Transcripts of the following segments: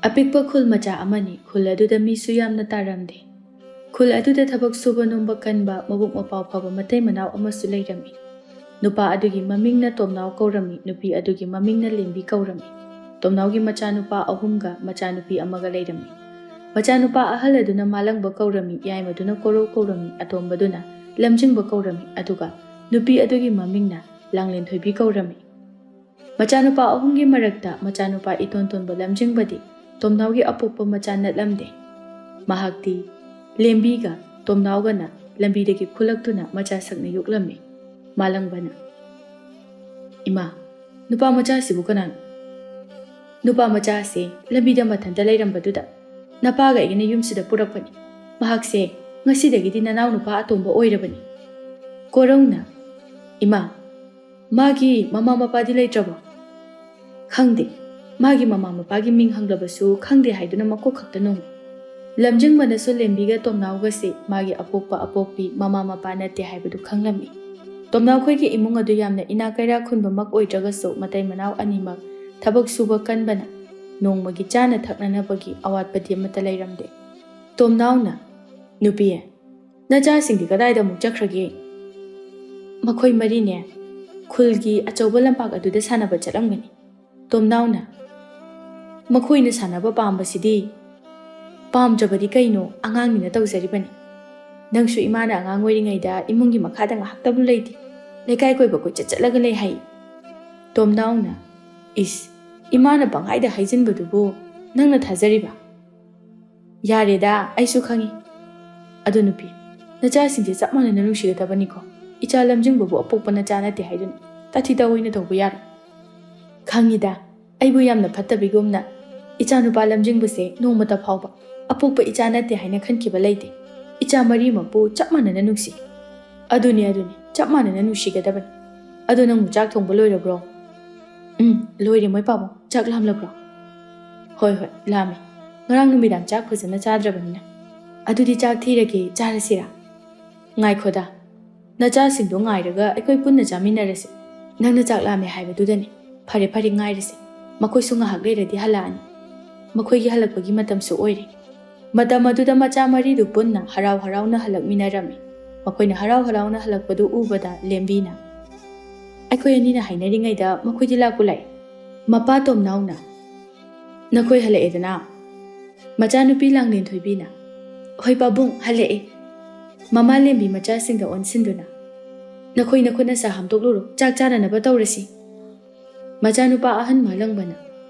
ꯑꯄꯤꯛꯄ ꯈꯨꯜ ꯃꯆꯥ ꯑꯃꯅꯤ. ꯈꯨꯜ ꯑꯗꯨꯗ ꯃꯤꯁꯨ ꯌꯥꯝꯅ ꯇꯥꯔꯝꯗꯦ. ꯈꯨꯜ ꯑꯗꯨꯗ ꯊꯕꯛ ꯁꯨꯕ ꯅꯣꯝꯕ ꯀꯟꯕ ꯃꯕꯨꯛ ꯃꯄꯥꯎ ꯐꯕ ꯃꯇꯩ ꯃꯅꯥꯎ ꯑꯃꯁꯨ ꯂꯩꯔꯝꯃꯤ. ꯅꯨꯄꯥ ꯑꯗꯨꯒꯤ ꯃꯃꯤꯡꯅ ꯇꯣꯝꯅꯥꯎ ꯀꯧꯔꯝꯃꯤ. ꯅꯨꯄꯤ ꯑꯗꯨꯒꯤ ꯃꯃꯤꯡꯅ ꯂꯦꯝꯕꯤ ꯀꯧꯔꯝꯃꯤ. ꯇꯣꯝꯅꯥꯎꯒꯤ ꯃꯆꯥꯅꯨꯄꯥ ꯑꯍꯨꯝꯒ ꯃꯆꯥꯅꯨꯄꯤ ꯑꯃꯒ ꯂꯩꯔꯝꯃꯤ. ꯃꯆꯥꯅꯨꯄꯥ ꯑꯍꯜ ꯑꯗꯨꯅ ꯃꯥꯂꯪꯕ ꯀꯧꯔꯝꯃꯤ. ꯌꯥꯏꯃꯗꯨꯅ ꯀꯣꯔꯧ ꯀꯧꯔꯝꯃꯤ. ꯑꯇꯣꯝꯕꯗꯨꯅ ꯂꯝꯖꯤꯡꯕ ꯀꯧꯔꯝꯃꯤ. ꯑꯗꯨꯒ ꯅꯨꯄꯤ ꯑꯗꯨꯒꯤ ꯃꯃꯤꯡꯅ ꯂꯥꯡꯂꯦꯟꯊꯣꯏꯕꯤ ꯀꯧꯔꯝꯃꯤ. ꯃꯆꯥꯅꯨꯄꯥ ꯑꯍꯨꯝꯒꯤ ꯃꯔꯛꯇ ꯃꯆꯥꯅꯨꯄꯥ ꯏꯇꯣꯟ ꯇꯣꯟꯕ ꯂꯝꯖꯤꯡꯕꯗꯤ ꯇꯣꯝꯅꯥꯎꯒꯤ ꯑꯄꯣꯛꯄ ꯃꯆꯥ ꯅꯠꯂꯝꯗꯦ. ꯃꯍꯥꯛꯇꯤ ꯂꯦꯝꯕꯤꯒ ꯇꯣꯝꯅꯥꯎꯒꯅ ꯂꯝꯕꯤꯗꯒꯤ ꯈꯨꯜꯂꯛꯇꯨꯅ ꯃꯆꯥ ꯁꯛꯅ ꯌꯣꯛꯂꯝꯃꯤ. ꯃꯥꯂꯪꯕꯅ, "ꯏꯃꯥ, ꯅꯨꯄꯥ ꯃꯆꯥꯁꯤꯕꯨ ꯀꯅꯥꯅꯣ?" "ꯅꯨꯄꯥ ꯃꯆꯥꯁꯦ ꯂꯝꯕꯤꯗ ꯃꯊꯟꯇ ꯂꯩꯔꯝꯕꯗꯨꯗ ꯅꯄꯥꯒ ꯑꯩꯒꯅ ꯌꯨꯝꯁꯤꯗ ꯄꯨꯔꯛꯄꯅꯤ. ꯃꯍꯥꯛꯁꯦ ꯉꯁꯤꯗꯒꯤꯗꯤ ꯅꯅꯥꯎ ꯅꯨꯄꯥ ꯑꯇꯣꯝꯕ ꯑꯣꯏꯔꯕꯅꯤ." ꯀꯣꯔꯧꯅ, "ꯏꯃꯥ, ꯃꯥꯒꯤ ꯃꯃꯥ ꯃꯄꯥꯗꯤ ꯂꯩꯇ꯭ꯔꯕꯣ?" "ꯈꯪꯗꯦ. ꯃꯥꯒꯤ ꯃꯃꯥ ꯃꯄꯥꯒꯤ ꯃꯤꯡ ꯍꯪꯂꯕꯁꯨ ꯈꯪꯗꯦ ꯍꯥꯏꯗꯨꯅ ꯃꯀꯣꯛ ꯈꯛꯇ ꯅꯣꯝꯃꯤ." ꯂꯝꯖꯤꯡꯕꯅꯁꯨ ꯂꯦꯝꯕꯤꯒ ꯇꯣꯝꯅꯥꯎꯒꯁꯦ ꯃꯥꯒꯤ ꯑꯄꯣꯛꯄ ꯑꯄꯣꯛꯄꯤ ꯃꯃꯥ ꯃꯄꯥ ꯅꯠꯇꯦ ꯍꯥꯏꯕꯗꯨ ꯈꯪꯂꯝꯃꯤ. ꯇꯣꯝꯅꯥꯎꯈꯣꯏꯒꯤ ꯏꯃꯨꯡ ꯑꯗꯨ ꯌꯥꯝꯅ ꯏꯅꯥꯛ ꯀꯩꯔꯥꯛ ꯈꯨꯟꯕꯃꯛ ꯑꯣꯏꯗ꯭ꯔꯒꯁꯨ ꯃꯇꯩ ꯃꯅꯥꯎ ꯑꯅꯤꯃꯛ ꯊꯕꯛ ꯁꯨꯕ ꯀꯟꯕꯅ ꯅꯣꯡꯃꯒꯤ ꯆꯥꯅ ꯊꯛꯅꯅꯕꯒꯤ ꯑꯋꯥꯠꯄꯗꯤ ꯑꯃꯠꯇ ꯂꯩꯔꯝꯗꯦ. ꯇꯣꯝꯅꯥꯎꯅ, "ꯅꯨꯄꯤ, ꯅꯆꯥꯁꯤꯡꯗꯤ ꯀꯗꯥꯏꯗ ꯑꯃꯨꯛ ꯆꯠꯈ꯭ꯔꯒꯦ?" "ꯃꯈꯣꯏ ꯃꯔꯤꯅꯦ ꯈꯨꯜꯒꯤ ꯑꯆꯧꯕ ꯂꯝꯄꯥꯛ ꯑꯗꯨꯗ ꯁꯥꯟꯅꯕ ꯆꯠꯂꯝꯒꯅꯤ." ꯇꯣꯝꯅꯥꯎꯅ, "ꯃꯈꯣꯏꯅ ꯁꯥꯟꯅꯕ ꯄꯥꯝꯕꯁꯤꯗꯤ ꯄꯥꯝꯗ꯭ꯔꯕꯗꯤ ꯀꯩꯅꯣ, ꯑꯉꯥꯡꯅꯤꯅ ꯇꯧꯖꯔꯤꯕꯅꯤ. ꯅꯪꯁꯨ ꯏꯃꯥꯅ ꯑꯉꯥꯡ ꯑꯣꯏꯔꯤꯉꯩꯗ ꯏꯃꯨꯡꯒꯤ ꯃꯈꯥꯗ ꯉꯥꯏꯍꯥꯛꯇꯕꯨ ꯂꯩꯇꯦ. ꯂꯩꯀꯥꯏ ꯀꯣꯏꯕ ꯀꯣꯏꯆꯠ ꯆꯠꯂꯒ ꯂꯩ ꯍꯥꯏ." ꯇꯣꯝꯅꯥꯎꯅ, "ꯏꯁ, ꯏꯃꯥꯅ ꯄꯪꯍꯥꯏꯗ ꯍꯥꯏꯖꯤꯟꯕꯗꯨꯕꯨ ꯅꯪꯅ ꯊꯥꯖꯔꯤꯕ?" "ꯌꯥꯔꯦꯗ, ꯑꯩꯁꯨ ꯈꯪꯉꯤ. ꯑꯗꯨ ꯅꯨꯄꯤ, ꯅꯆꯥꯁꯤꯡꯁꯦ ꯆꯞ ꯃꯥꯟꯅꯅ ꯅꯨꯡꯁꯤꯒꯗꯕꯅꯤꯀꯣ. ꯏꯆꯥ ꯂꯝꯖꯤꯡꯕꯕꯨ ꯑꯄꯣꯛꯄ ꯅꯆꯥ ꯅꯠꯇꯦ ꯍꯥꯏꯗꯨꯅ ꯇꯥꯊꯤ ꯇꯥꯑꯣꯏꯅ ꯇꯧꯕ ꯌꯥꯔꯣꯏ." "ꯈꯪꯉꯤꯗ, ꯑꯩꯕꯨ ꯌꯥꯝꯅ ꯐꯠꯇꯕꯤꯒꯨꯝꯅ ꯏꯆꯥꯅꯨꯄꯥ ꯂꯝꯖꯤꯡꯕꯁꯦ ꯅꯣꯡꯃꯇ ꯐꯥꯎꯕ ꯑꯄꯣꯛꯄ ꯏꯆꯥ ꯅꯠꯇꯦ ꯍꯥꯏꯅ ꯈꯟꯈꯤꯕ ꯂꯩꯇꯦ. ꯏꯆꯥ ꯃꯔꯤꯃꯛꯄꯨ ꯆꯞ ꯃꯥꯟꯅꯅ ꯅꯨꯡꯁꯤ." "ꯑꯗꯨꯅꯤ, ꯆꯞ ꯃꯥꯟꯅꯅ ꯅꯨꯡꯁꯤꯒꯗꯕꯅꯤ. ꯑꯗꯣ ꯅꯪꯕꯨ ꯆꯥꯛ ꯊꯣꯡꯕ ꯂꯣꯏꯔꯕ꯭ꯔꯣ?" "ꯂꯣꯏꯔꯦ ꯃꯣꯏ ꯄꯥꯕꯨꯡ. ꯆꯥꯛ ꯂꯥꯝꯂꯕ꯭ꯔꯣ?" "ꯍꯣꯏ, ꯂꯥꯝꯃꯦ. ꯉꯔꯥꯡ ꯅꯨꯃꯤꯗꯥꯡ ꯆꯥꯛ ꯐꯖꯅ ꯆꯥꯗ꯭ꯔꯕꯅꯤꯅ." "ꯑꯗꯨꯗꯤ ꯆꯥꯛ ꯊꯤꯔꯒꯦ, ꯆꯥꯔꯁꯤꯔꯥ?" "ꯉꯥꯏꯈꯣꯗ, ꯅꯆꯥꯁꯤꯡꯗꯣ ꯉꯥꯏꯔꯒ ꯑꯩꯈꯣꯏ ꯄꯨꯟꯅ ꯆꯥꯃꯤꯟꯅꯔꯁꯤ. ꯅꯪꯅ ꯆꯥꯛ ꯂꯥꯝꯃꯦ ꯍꯥꯏꯕꯗꯨꯗꯅꯤ." "ꯐꯔꯦ, ꯉꯥꯏꯔꯁꯤ. ꯃꯈꯣꯏꯁꯨ ꯉꯥꯏꯍꯥꯛ ꯂꯩꯔꯗꯤ ꯍꯜꯂꯛꯑꯅꯤ. ꯃꯈꯣꯏꯒꯤ ꯍꯜꯂꯛꯄꯒꯤ ꯃꯇꯝꯁꯨ ꯑꯣꯏꯔꯦ." ꯃꯇꯝ ꯑꯗꯨꯗ ꯃꯆꯥ ꯃꯔꯤꯗꯨ ꯄꯨꯟꯅ ꯍꯔꯥꯎ ꯍꯔꯥꯎꯅ ꯍꯜꯂꯛꯃꯤꯟꯅꯔꯝꯃꯤ. ꯃꯈꯣꯏꯅ ꯍꯔꯥꯎ ꯍꯔꯥꯎꯅ ꯍꯜꯂꯛꯄꯗꯨ ꯎꯕꯗ ꯂꯦꯝꯕꯤꯅ, "ꯑꯩꯈꯣꯏ ꯑꯅꯤꯅ ꯍꯥꯏꯅꯔꯤꯉꯩꯗ ꯃꯈꯣꯏꯗꯤ ꯂꯥꯛꯄꯨ ꯂꯥꯛꯏ." ꯃꯄꯥ ꯇꯣꯝꯅꯥꯎꯅ, "ꯅꯈꯣꯏ ꯍꯜꯂꯛꯑꯦꯗꯅ?" ꯃꯆꯥꯅꯨꯄꯤ ꯂꯥꯡꯂꯦꯟꯊꯣꯏꯕꯤꯅ, "ꯍꯣꯏ ꯄꯥꯕꯨꯡ, ꯍꯜꯂꯛꯑꯦ." ꯃꯃꯥ ꯂꯦꯝꯕꯤ ꯃꯆꯥꯁꯤꯡꯗ ꯑꯣꯟꯁꯤꯟꯗꯨꯅ, "ꯅꯈꯣꯏ ꯅꯈꯨꯠ ꯅꯁꯥ ꯍꯥꯝꯗꯣꯛꯂꯨꯔꯣ, ꯆꯥꯛ ꯆꯥꯅꯅꯕ ꯇꯧꯔꯁꯤ." ꯃꯆꯥꯅꯨꯄꯥ ꯑꯍꯟ ꯃꯥꯂꯪꯕꯅ,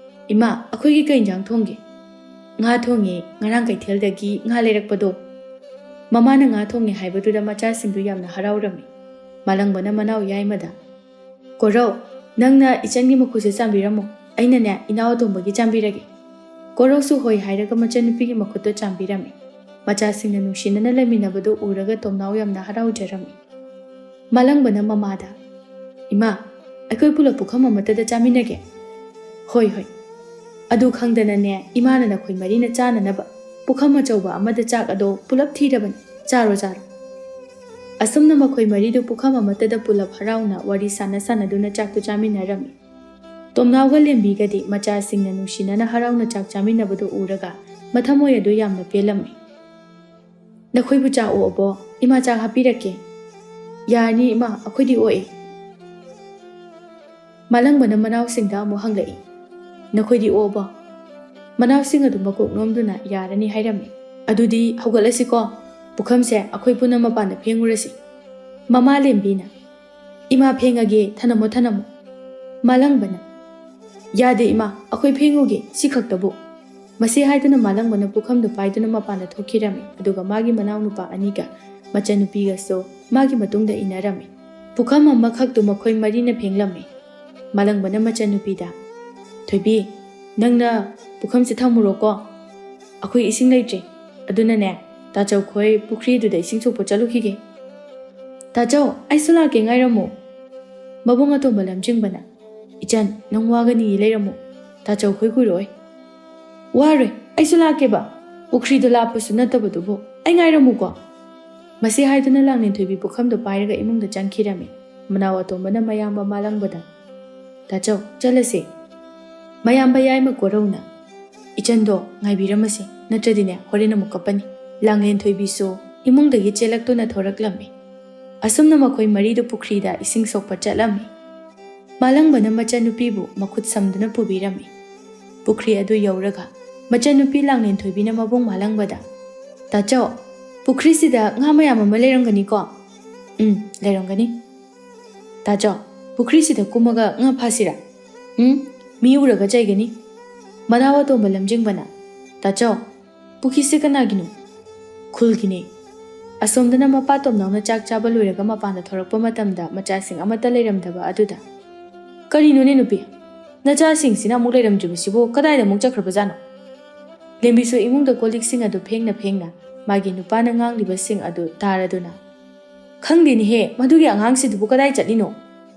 "ꯏꯃꯥ, ꯑꯩꯈꯣꯏꯒꯤ ꯀꯩ ꯏꯟꯖꯥꯡ ꯊꯣꯡꯒꯦ?" "ꯉꯥ ꯊꯣꯡꯉꯦ, ꯉꯔꯥꯡ ꯀꯩꯊꯦꯜꯗꯒꯤ ꯉꯥ ꯂꯩꯔꯛꯄꯗꯣ." ꯃꯃꯥꯅ ꯉꯥ ꯊꯣꯡꯉꯦ ꯍꯥꯏꯕꯗꯨꯗ ꯃꯆꯥꯁꯤꯡꯗꯨ ꯌꯥꯝꯅ ꯍꯔꯥꯎꯔꯝꯃꯤ. ꯃꯥꯂꯪꯕꯅ ꯃꯅꯥꯎ ꯌꯥꯏꯃꯗ, "ꯀꯣꯔꯧ, ꯅꯪꯅ ꯏꯆꯟꯒꯤ ꯃꯈꯨꯠꯁꯦ ꯆꯥꯝꯕꯤꯔꯝꯃꯣ. ꯑꯩꯅꯅꯦ ꯏꯅꯥꯎ ꯑꯇꯣꯝꯕꯒꯤ ꯆꯥꯝꯕꯤꯔꯒꯦ." ꯀꯣꯔꯧꯁꯨ ꯍꯣꯏ ꯍꯥꯏꯔꯒ ꯃꯆꯟꯅꯨꯄꯤꯒꯤ ꯃꯈꯨꯠꯇꯣ ꯆꯥꯝꯕꯤꯔꯝꯃꯤ. ꯃꯆꯥꯁꯤꯡꯅ ꯅꯨꯡꯁꯤꯅꯅ ꯂꯩꯃꯤꯟꯅꯕꯗꯨ ꯎꯔꯒ ꯇꯣꯝꯅꯥꯎ ꯌꯥꯝꯅ ꯍꯔꯥꯎꯖꯔꯝꯃꯤ. ꯃꯥꯂꯪꯕꯅ ꯃꯃꯥꯗ, "ꯏꯃꯥ, ꯑꯩꯈꯣꯏ ꯄꯨꯂꯞ ꯄꯨꯈꯝ ꯑꯃꯠꯇꯗ ꯆꯥꯃꯤꯟꯅꯒꯦ." "ꯍꯣꯏ, ꯑꯗꯨ ꯈꯪꯗꯅꯅꯦ ꯏꯃꯥꯅ ꯅꯈꯣꯏ ꯃꯔꯤꯅ ꯆꯥꯅꯅꯕ ꯄꯨꯈꯝ ꯑꯆꯧꯕ ꯑꯃꯗ ꯆꯥꯛ ꯑꯗꯣ ꯄꯨꯂꯞ ꯊꯤꯔꯕꯅꯤ. ꯆꯥꯔꯣ." ꯑꯁꯨꯝꯅ ꯃꯈꯣꯏ ꯃꯔꯤꯗꯨ ꯄꯨꯈꯝ ꯑꯃꯠꯇꯗ ꯄꯨꯂꯞ ꯍꯔꯥꯎꯅ ꯋꯥꯔꯤ ꯁꯥꯟꯅꯗꯨꯅ ꯆꯥꯛꯇꯨ ꯆꯥꯃꯤꯟꯅꯔꯝꯃꯤ. ꯇꯣꯝꯅꯥꯎꯒ ꯂꯦꯝꯕꯤꯒꯗꯤ ꯃꯆꯥꯁꯤꯡꯅ ꯅꯨꯡꯁꯤꯅꯅ ꯍꯔꯥꯎꯅ ꯆꯥꯛ ꯆꯥꯃꯤꯟꯅꯕꯗꯨ ꯎꯔꯒ ꯃꯊꯃꯣꯏ ꯑꯗꯨ ꯌꯥꯝꯅ ꯄꯦꯜꯂꯝꯃꯤ. "ꯅꯈꯣꯏꯕꯨ ꯆꯥꯛ ꯑꯣꯛꯑꯕꯣ? ꯏꯃꯥ ꯆꯥꯛ ꯍꯥꯞꯄꯤꯔꯛꯀꯦ." "ꯌꯥꯔꯅꯤ ꯏꯃꯥ, ꯑꯩꯈꯣꯏꯗꯤ ꯑꯣꯛꯑꯦ." ꯃꯥꯂꯪꯕꯅ ꯃꯅꯥꯎꯁꯤꯡꯗ ꯑꯃꯨꯛ ꯍꯪꯂꯛꯏ, "ꯅꯈꯣꯏꯗꯤ ꯑꯣꯛꯑꯕꯣ?" ꯃꯅꯥꯎꯁꯤꯡ ꯑꯗꯨ ꯃꯀꯣꯛ ꯅꯣꯝꯗꯨꯅ ꯌꯥꯔꯅꯤ ꯍꯥꯏꯔꯝꯃꯤ. "ꯑꯗꯨꯗꯤ ꯍꯧꯒꯠꯂꯁꯤꯀꯣ, ꯄꯨꯈꯝꯁꯦ ꯑꯩꯈꯣই ꯄꯨꯟꯅ ꯃꯄꯥꯟꯗ ꯐꯦꯡꯉꯨꯔꯁꯤ." ꯃꯃꯥ ꯂꯦꯝꯕꯤꯅ, "ꯏꯃꯥ ꯐꯦꯡꯉꯒꯦ, ꯊꯅꯝꯃꯣ." ꯃꯥꯂꯪꯕꯅ, "ꯌꯥꯗꯦ ꯏꯃꯥ, ꯑꯩꯈꯣꯏ ꯐꯦꯡꯉꯨꯒꯦ, ꯁꯤ ꯈꯛꯇꯕꯨ." ꯃꯁꯤ ꯍꯥꯏꯗꯨꯅ ꯃꯥꯂꯪꯕꯅ ꯄꯨꯈꯝꯗꯨ ꯄꯥꯏꯗꯨꯅ ꯃꯄꯥꯟꯗ ꯊꯣꯛꯈꯤꯔꯝꯃꯤ. ꯑꯗꯨꯒ ꯃꯥꯒꯤ ꯃꯅꯥꯎꯅꯨꯄꯥ ꯑꯅꯤꯒ ꯃꯆꯟꯅꯨꯄꯤꯒꯁꯨ ꯃꯥꯒꯤ ꯃꯇꯨꯡꯗ ꯏꯟꯅꯔꯝꯃꯤ. ꯄꯨꯈꯝ ꯑꯃꯈꯛꯇꯨ ꯃꯈꯣꯏ ꯃꯔꯤꯅ ꯐꯦꯡꯂꯝꯃꯤ. ꯃꯥꯂꯪꯕꯅ ꯃꯆꯟꯅꯨꯄꯤꯗ, "ꯊꯣꯏꯕꯤ, ꯅꯪꯅ ꯄꯨꯈꯝꯁꯦ ꯊꯝꯃꯨꯔꯣꯀꯣ. ꯑꯩꯈꯣꯏ ꯏꯁꯤꯡ ꯂꯩꯇ꯭ꯔꯦ. ꯑꯗꯨꯅꯅꯦ ꯇꯥꯆꯧꯈꯣꯏ ꯄꯨꯈ꯭ꯔꯤꯗꯨꯗ ꯏꯁꯤꯡ ꯁꯣꯛꯄ ꯆꯠꯂꯨꯈꯤꯒꯦ." "ꯇꯥꯆꯧ, ꯑꯩꯁꯨ ꯂꯥꯛꯀꯦ, ꯉꯥꯏꯔꯝꯃꯨ." ꯃꯕꯨꯡ ꯑꯇꯣꯝꯕ ꯂꯝꯖꯤꯡꯕꯅ, "ꯏꯆꯟ, ꯅꯪ ꯋꯥꯒꯅꯤꯌꯦ, ꯂꯩꯔꯝꯃꯨ. ꯇꯥꯆꯧꯈꯣꯏ ꯀꯨꯏꯔꯛꯑꯣꯏ." "ꯋꯥꯔꯣꯏ, ꯑꯩꯁꯨ ꯂꯥꯛꯀꯦꯕ. ꯄꯨꯈ꯭ꯔꯤꯗꯣ ꯂꯥꯞꯄꯁꯨ ꯅꯠꯇꯕꯗꯨꯕꯨ, ꯑꯩ ꯉꯥꯏꯔꯝꯃꯨꯀꯣ." ꯃꯁꯤ ꯍꯥꯏꯗꯨꯅ ꯂꯥꯡꯂꯦꯟꯊꯣꯏꯕꯤ ꯄꯨꯈꯝꯗꯨ ꯄꯥꯏꯔꯒ ꯏꯃꯨꯡꯗ ꯆꯪꯈꯤꯔꯝꯃꯤ. ꯃꯅꯥꯎ ꯑꯇꯣꯝꯕꯅ ꯃꯌꯥꯝꯕ ꯃꯥꯂꯪꯕꯗ, "ꯇꯥꯆꯧ, ꯆꯠꯂꯁꯦ." ꯃꯌꯥꯝꯕ ꯌꯥꯏꯃ ꯀꯣꯔꯧꯅ, ꯏꯆꯟꯗꯣ ꯉꯥꯏꯕꯤꯔꯝꯃꯁꯤ ꯅꯠꯇ꯭ꯔꯗꯤꯅꯦ ꯍꯣꯔꯦꯟ ꯑꯃꯨꯛ ꯀꯞꯄꯅꯤ ꯂꯥꯡꯂꯦꯟ ꯊꯣꯏꯕꯤꯁꯨ ꯏꯃꯨꯡꯗꯒꯤ ꯆꯦꯜꯂꯛꯇꯨꯅ ꯊꯣꯔꯛꯂꯝꯃꯤ ꯑꯁꯨꯝꯅ ꯃꯈꯣꯏ ꯃꯔꯤꯗꯨ ꯄꯨꯈ꯭ꯔꯤꯗ ꯏꯁꯤꯡ ꯁꯣꯛꯄ ꯆꯠꯂꯝꯃꯤ ꯃꯥꯂꯪꯕꯅ ꯃꯆꯟꯅꯨꯄꯤꯕꯨ ꯃꯈꯨꯠ ꯁꯝꯗꯨꯅ ꯄꯨꯕꯤꯔꯝꯃꯤ ꯄꯨꯈ꯭ꯔꯤ ꯑꯗꯨ ꯌꯧꯔꯒ ꯃꯆꯟꯅꯨꯄꯤ ꯂꯥꯡꯂꯦꯟ ꯊꯣꯏꯕꯤꯅ ꯃꯕꯨꯡ ꯃꯥꯂꯪꯕꯗ ꯇꯥꯆꯧ ꯄꯨꯈ꯭ꯔꯤꯁꯤꯗ ꯉꯥ ꯃꯌꯥꯝ ꯑꯃ ꯂꯩꯔꯝꯒꯅꯤꯀꯣ ꯂꯩꯔꯝꯒꯅꯤ ꯇꯥꯆꯧ ꯄꯨꯈ꯭ꯔꯤꯁꯤꯗ ꯀꯨꯝꯃꯒ ꯉꯥ ꯐꯥꯁꯤꯔꯥ ꯃꯤ ꯎꯔꯒ ꯆꯩꯒꯅꯤ ꯃꯅꯥꯎ ꯑꯇꯣꯝꯕ ꯂꯝꯖꯤꯡꯕꯅ ꯇꯥꯆꯧ ꯄꯨꯈ꯭ꯔꯤꯁꯤ ꯀꯅꯥꯒꯤꯅꯣ ꯈꯨꯜꯒꯤꯅꯦ ꯑꯁꯣꯝꯗꯅ ꯃꯄꯥ ꯇꯣꯝꯅꯥꯎꯅ ꯆꯥꯛ ꯆꯥꯕ ꯂꯣꯏꯔꯒ ꯃꯄꯥꯟꯗ ꯊꯣꯔꯛꯄ ꯃꯇꯝꯗ ꯃꯆꯥꯁꯤꯡ ꯑꯃꯠꯇ ꯂꯩꯔꯝꯗꯕ ꯑꯗꯨꯗ ꯀꯔꯤꯅꯣꯅꯦ ꯅꯨꯄꯤ ꯅꯆꯥꯁꯤꯡꯁꯤꯅ ꯑꯃꯨꯛ ꯂꯩꯔꯝꯗ꯭ꯔꯤꯕꯁꯤꯕꯨ ꯀꯗꯥꯏꯗ ꯑꯃꯨꯛ ꯆꯠꯈ꯭ꯔꯕꯖꯥꯠꯅꯣ ꯂꯦꯝꯕꯤꯁꯨ ꯏꯃꯨꯡꯗ ꯀꯣꯜꯂꯤꯛꯁꯤꯡ ꯑꯗꯨ ꯐꯦꯡꯅ ꯃꯥꯒꯤ ꯅꯨꯄꯥꯅ ꯉꯥꯡꯂꯤꯕꯁꯤꯡ ꯑꯗꯨ ꯇꯥꯔꯗꯨꯅ ꯈꯪꯗꯦꯅꯦꯍꯦ ꯃꯗꯨꯒꯤ ꯑꯉꯥꯡꯁꯤꯗꯨꯕꯨ ꯀꯗꯥꯏ ꯆꯠꯂꯤꯅꯣ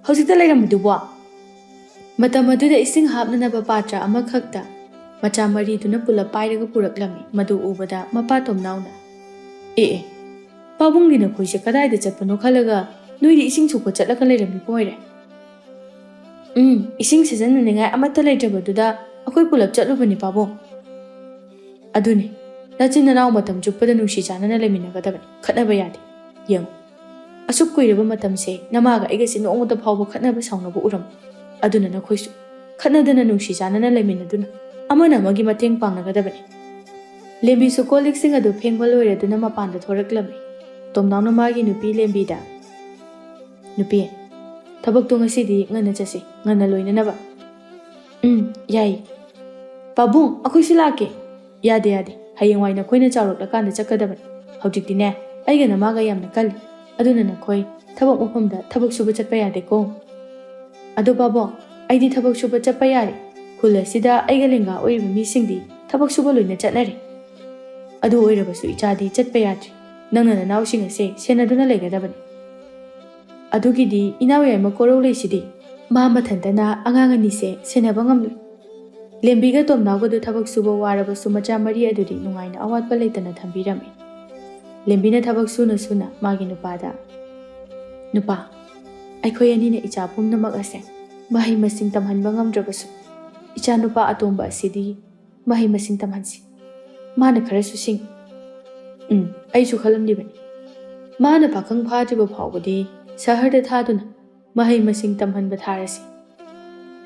ꯍꯧꯖꯤꯛꯇ ꯂꯩꯔꯝꯕꯗꯨꯕꯣ ꯃꯇꯝ ꯑꯗꯨꯗ ꯏꯁꯤꯡ ꯍꯥꯞꯅꯅꯕ ꯄꯥꯇ꯭ꯔ ꯑꯃꯈꯛꯇ ꯃꯆꯥ ꯃꯔꯤꯗꯨꯅ ꯄꯨꯂꯞ ꯄꯥꯏꯔꯒ ꯄꯨꯔꯛꯂꯝꯃꯤ ꯃꯗꯨ ꯎꯕꯗ ꯃꯄꯥ ꯇꯣꯝꯅꯥꯎꯅ ꯑꯦ ꯄꯥꯕꯨꯡꯒꯤ ꯅꯈꯣꯏꯁꯦ ꯀꯗꯥꯏꯗ ꯆꯠꯄꯅꯣ ꯈꯜꯂꯒ ꯅꯣꯏꯗꯤ ꯏꯁꯤꯡ ꯁꯣꯛꯄ ꯆꯠꯂꯒ ꯂꯩꯔꯝꯃꯤ ꯑꯣꯏꯔꯦ ꯏꯁꯤꯡ ꯁꯤꯖꯤꯟꯅꯅꯤꯡꯉꯥꯏ ꯑꯃꯠꯇ ꯂꯩꯇ꯭ꯔꯕꯗꯨꯗ ꯑꯩꯈꯣꯏ ꯄꯨꯂꯞ ꯆꯠꯂꯨꯕꯅꯤ ꯄꯥꯕꯨꯡ ꯑꯗꯨꯅꯤ ꯅꯆꯤꯟ ꯅꯅꯥꯎ ꯃꯇꯝ ꯆꯨꯞꯄꯗ ꯅꯨꯡꯁꯤ ꯆꯥꯟꯅꯅ ꯂꯩꯃꯤꯟꯅꯒꯗꯕꯅꯤ ꯈꯠꯅꯕ ꯌꯥꯗꯦ ꯌꯦꯡꯉꯨ ꯑꯁꯨꯛ ꯀꯨꯏꯔꯕ ꯃꯇꯝꯁꯦ ꯅꯃꯥꯒ ꯑꯩꯒꯁꯦ ꯅꯣꯡꯃꯇ ꯐꯥꯎꯕ ꯈꯠꯅꯕ ꯁꯥꯎꯅꯕ ꯎꯔꯝꯃꯤ ꯑꯗꯨꯅ ꯅꯈꯣꯏꯁꯨ ꯈꯠꯅꯗꯅ ꯅꯨꯡꯁꯤ ꯆꯥꯟꯅꯅ ꯂꯩꯃꯤꯟꯅꯗꯨꯅ ꯑꯃꯅ ꯑꯃꯒꯤ ꯃꯇꯦꯡ ꯄꯥꯡꯅꯒꯗꯕꯅꯤ ꯂꯦꯝꯕꯤꯁꯨ ꯀꯣꯜꯂꯤꯛꯁꯤꯡ ꯑꯗꯨ ꯐꯦꯡꯕ ꯂꯣꯏꯔꯗꯨꯅ ꯃꯄꯥꯟꯗ ꯊꯣꯔꯛꯂꯝꯃꯤ ꯇꯣꯝꯅꯥꯎꯅ ꯃꯥꯒꯤ ꯅꯨꯄꯤ ꯂꯦꯝꯕꯤꯗ ꯅꯨꯄꯤ ꯊꯕꯛꯇꯣ ꯉꯁꯤꯗꯤ ꯉꯟꯅ ꯆꯠꯁꯤ ꯉꯟꯅ ꯂꯣꯏꯅꯅꯕ ꯌꯥꯏ ꯄꯥꯕꯨꯡ ꯑꯩꯈꯣꯏꯁꯨ ꯂꯥꯛꯀꯦ ꯌꯥꯗꯦ ꯍꯌꯦꯡꯋꯥꯏ ꯅꯈꯣꯏꯅ ꯆꯥꯎꯔꯛꯂꯀꯥꯟꯗ ꯆꯠꯀꯗꯕꯅꯤ ꯍꯧꯖꯤꯛꯇꯤꯅꯦ ꯑꯩꯒ ꯅꯃꯥꯒ ꯌꯥꯝꯅ ꯀꯜꯂꯤ ꯑꯗꯨꯅ ꯅꯈꯣꯏ ꯊꯕꯛ ꯃꯐꯝꯗ ꯊꯕꯛ ꯁꯨꯕ ꯆꯠꯄ ꯌꯥꯗꯦꯀꯣ ꯑꯗꯣ ꯄꯥꯕꯨꯡ ꯑꯩꯗꯤ ꯊꯕꯛ ꯁꯨꯕ ꯆꯠꯄ ꯌꯥꯔꯦ ꯈꯨꯜ ꯑꯁꯤꯗ ꯑꯩꯒ ꯂꯦꯡꯒꯥ ꯑꯣꯏꯔꯤꯕ ꯃꯤꯁꯤꯡꯗꯤ ꯊꯕꯛ ꯁꯨꯕ ꯂꯣꯏꯅ ꯆꯠꯅꯔꯤ ꯑꯗꯨ ꯑꯣꯏꯔꯕꯁꯨ ꯏꯆꯥꯗꯤ ꯆꯠꯄ ꯌꯥꯗ꯭ꯔꯤ ꯅꯪꯅ ꯅꯅꯥꯎꯁꯤꯡ ꯑꯁꯦ ꯁꯦꯟꯅꯗꯨꯅ ꯂꯩꯒꯗꯕꯅꯤ ꯑꯗꯨꯒꯤꯗꯤ ꯏꯅꯥꯎ ꯌꯥꯏꯃ ꯀꯣꯔꯧ ꯂꯩꯁꯤꯗꯤ ꯃꯥ ꯃꯊꯟꯇꯅ ꯑꯉꯥꯡ ꯑꯅꯤꯁꯦ ꯁꯦꯟꯅꯕ ꯉꯝꯂꯣꯏ ꯂꯦꯝꯕꯤꯒ ꯇꯣꯝꯅꯥꯎꯒꯗꯨ ꯊꯕꯛ ꯁꯨꯕ ꯋꯥꯔꯕꯁꯨ ꯃꯆꯥ ꯃꯔꯤ ꯑꯗꯨꯗꯤ ꯅꯨꯡꯉꯥꯏꯅ ꯑꯋꯥꯠꯄ ꯂꯩꯇꯅ ꯊꯝꯕꯤꯔꯝꯃꯤ ꯂꯦꯝꯕꯤꯅ ꯊꯕꯛ ꯁꯨꯅ ꯃꯥꯒꯤ ꯅꯨꯄꯥꯗ ꯅꯨꯄꯥ ꯑꯩꯈꯣꯏ ꯑꯅꯤꯅ ꯏꯆꯥ ꯄꯨꯝꯅꯃꯛ ꯑꯁꯦ ꯃꯍꯩ ꯃꯁꯤꯡ ꯇꯝꯍꯟꯕ ꯉꯝꯗ꯭ꯔꯕꯁꯨ ꯏꯆꯥ ꯅꯨꯄꯥ ꯑꯇꯣꯝꯕ ꯑꯁꯤꯗꯤ ꯃꯍꯩ ꯃꯁꯤꯡ ꯇꯝꯍꯟꯁꯤ ꯃꯥꯅ ꯈꯔꯁꯨ ꯁꯤꯡꯉꯤ ꯑꯩꯁꯨ ꯈꯜꯂꯝꯂꯤꯕꯅꯤ ꯃꯥꯅ ꯄꯥꯈꯪ ꯐꯥꯗ꯭ꯔꯤꯕ ꯐꯥꯎꯕꯗꯤ ꯁꯍꯔꯗ ꯊꯥꯗꯨꯅ ꯃꯍꯩ ꯃꯁꯤꯡ ꯇꯝꯍꯟꯕ ꯊꯥꯔꯁꯤ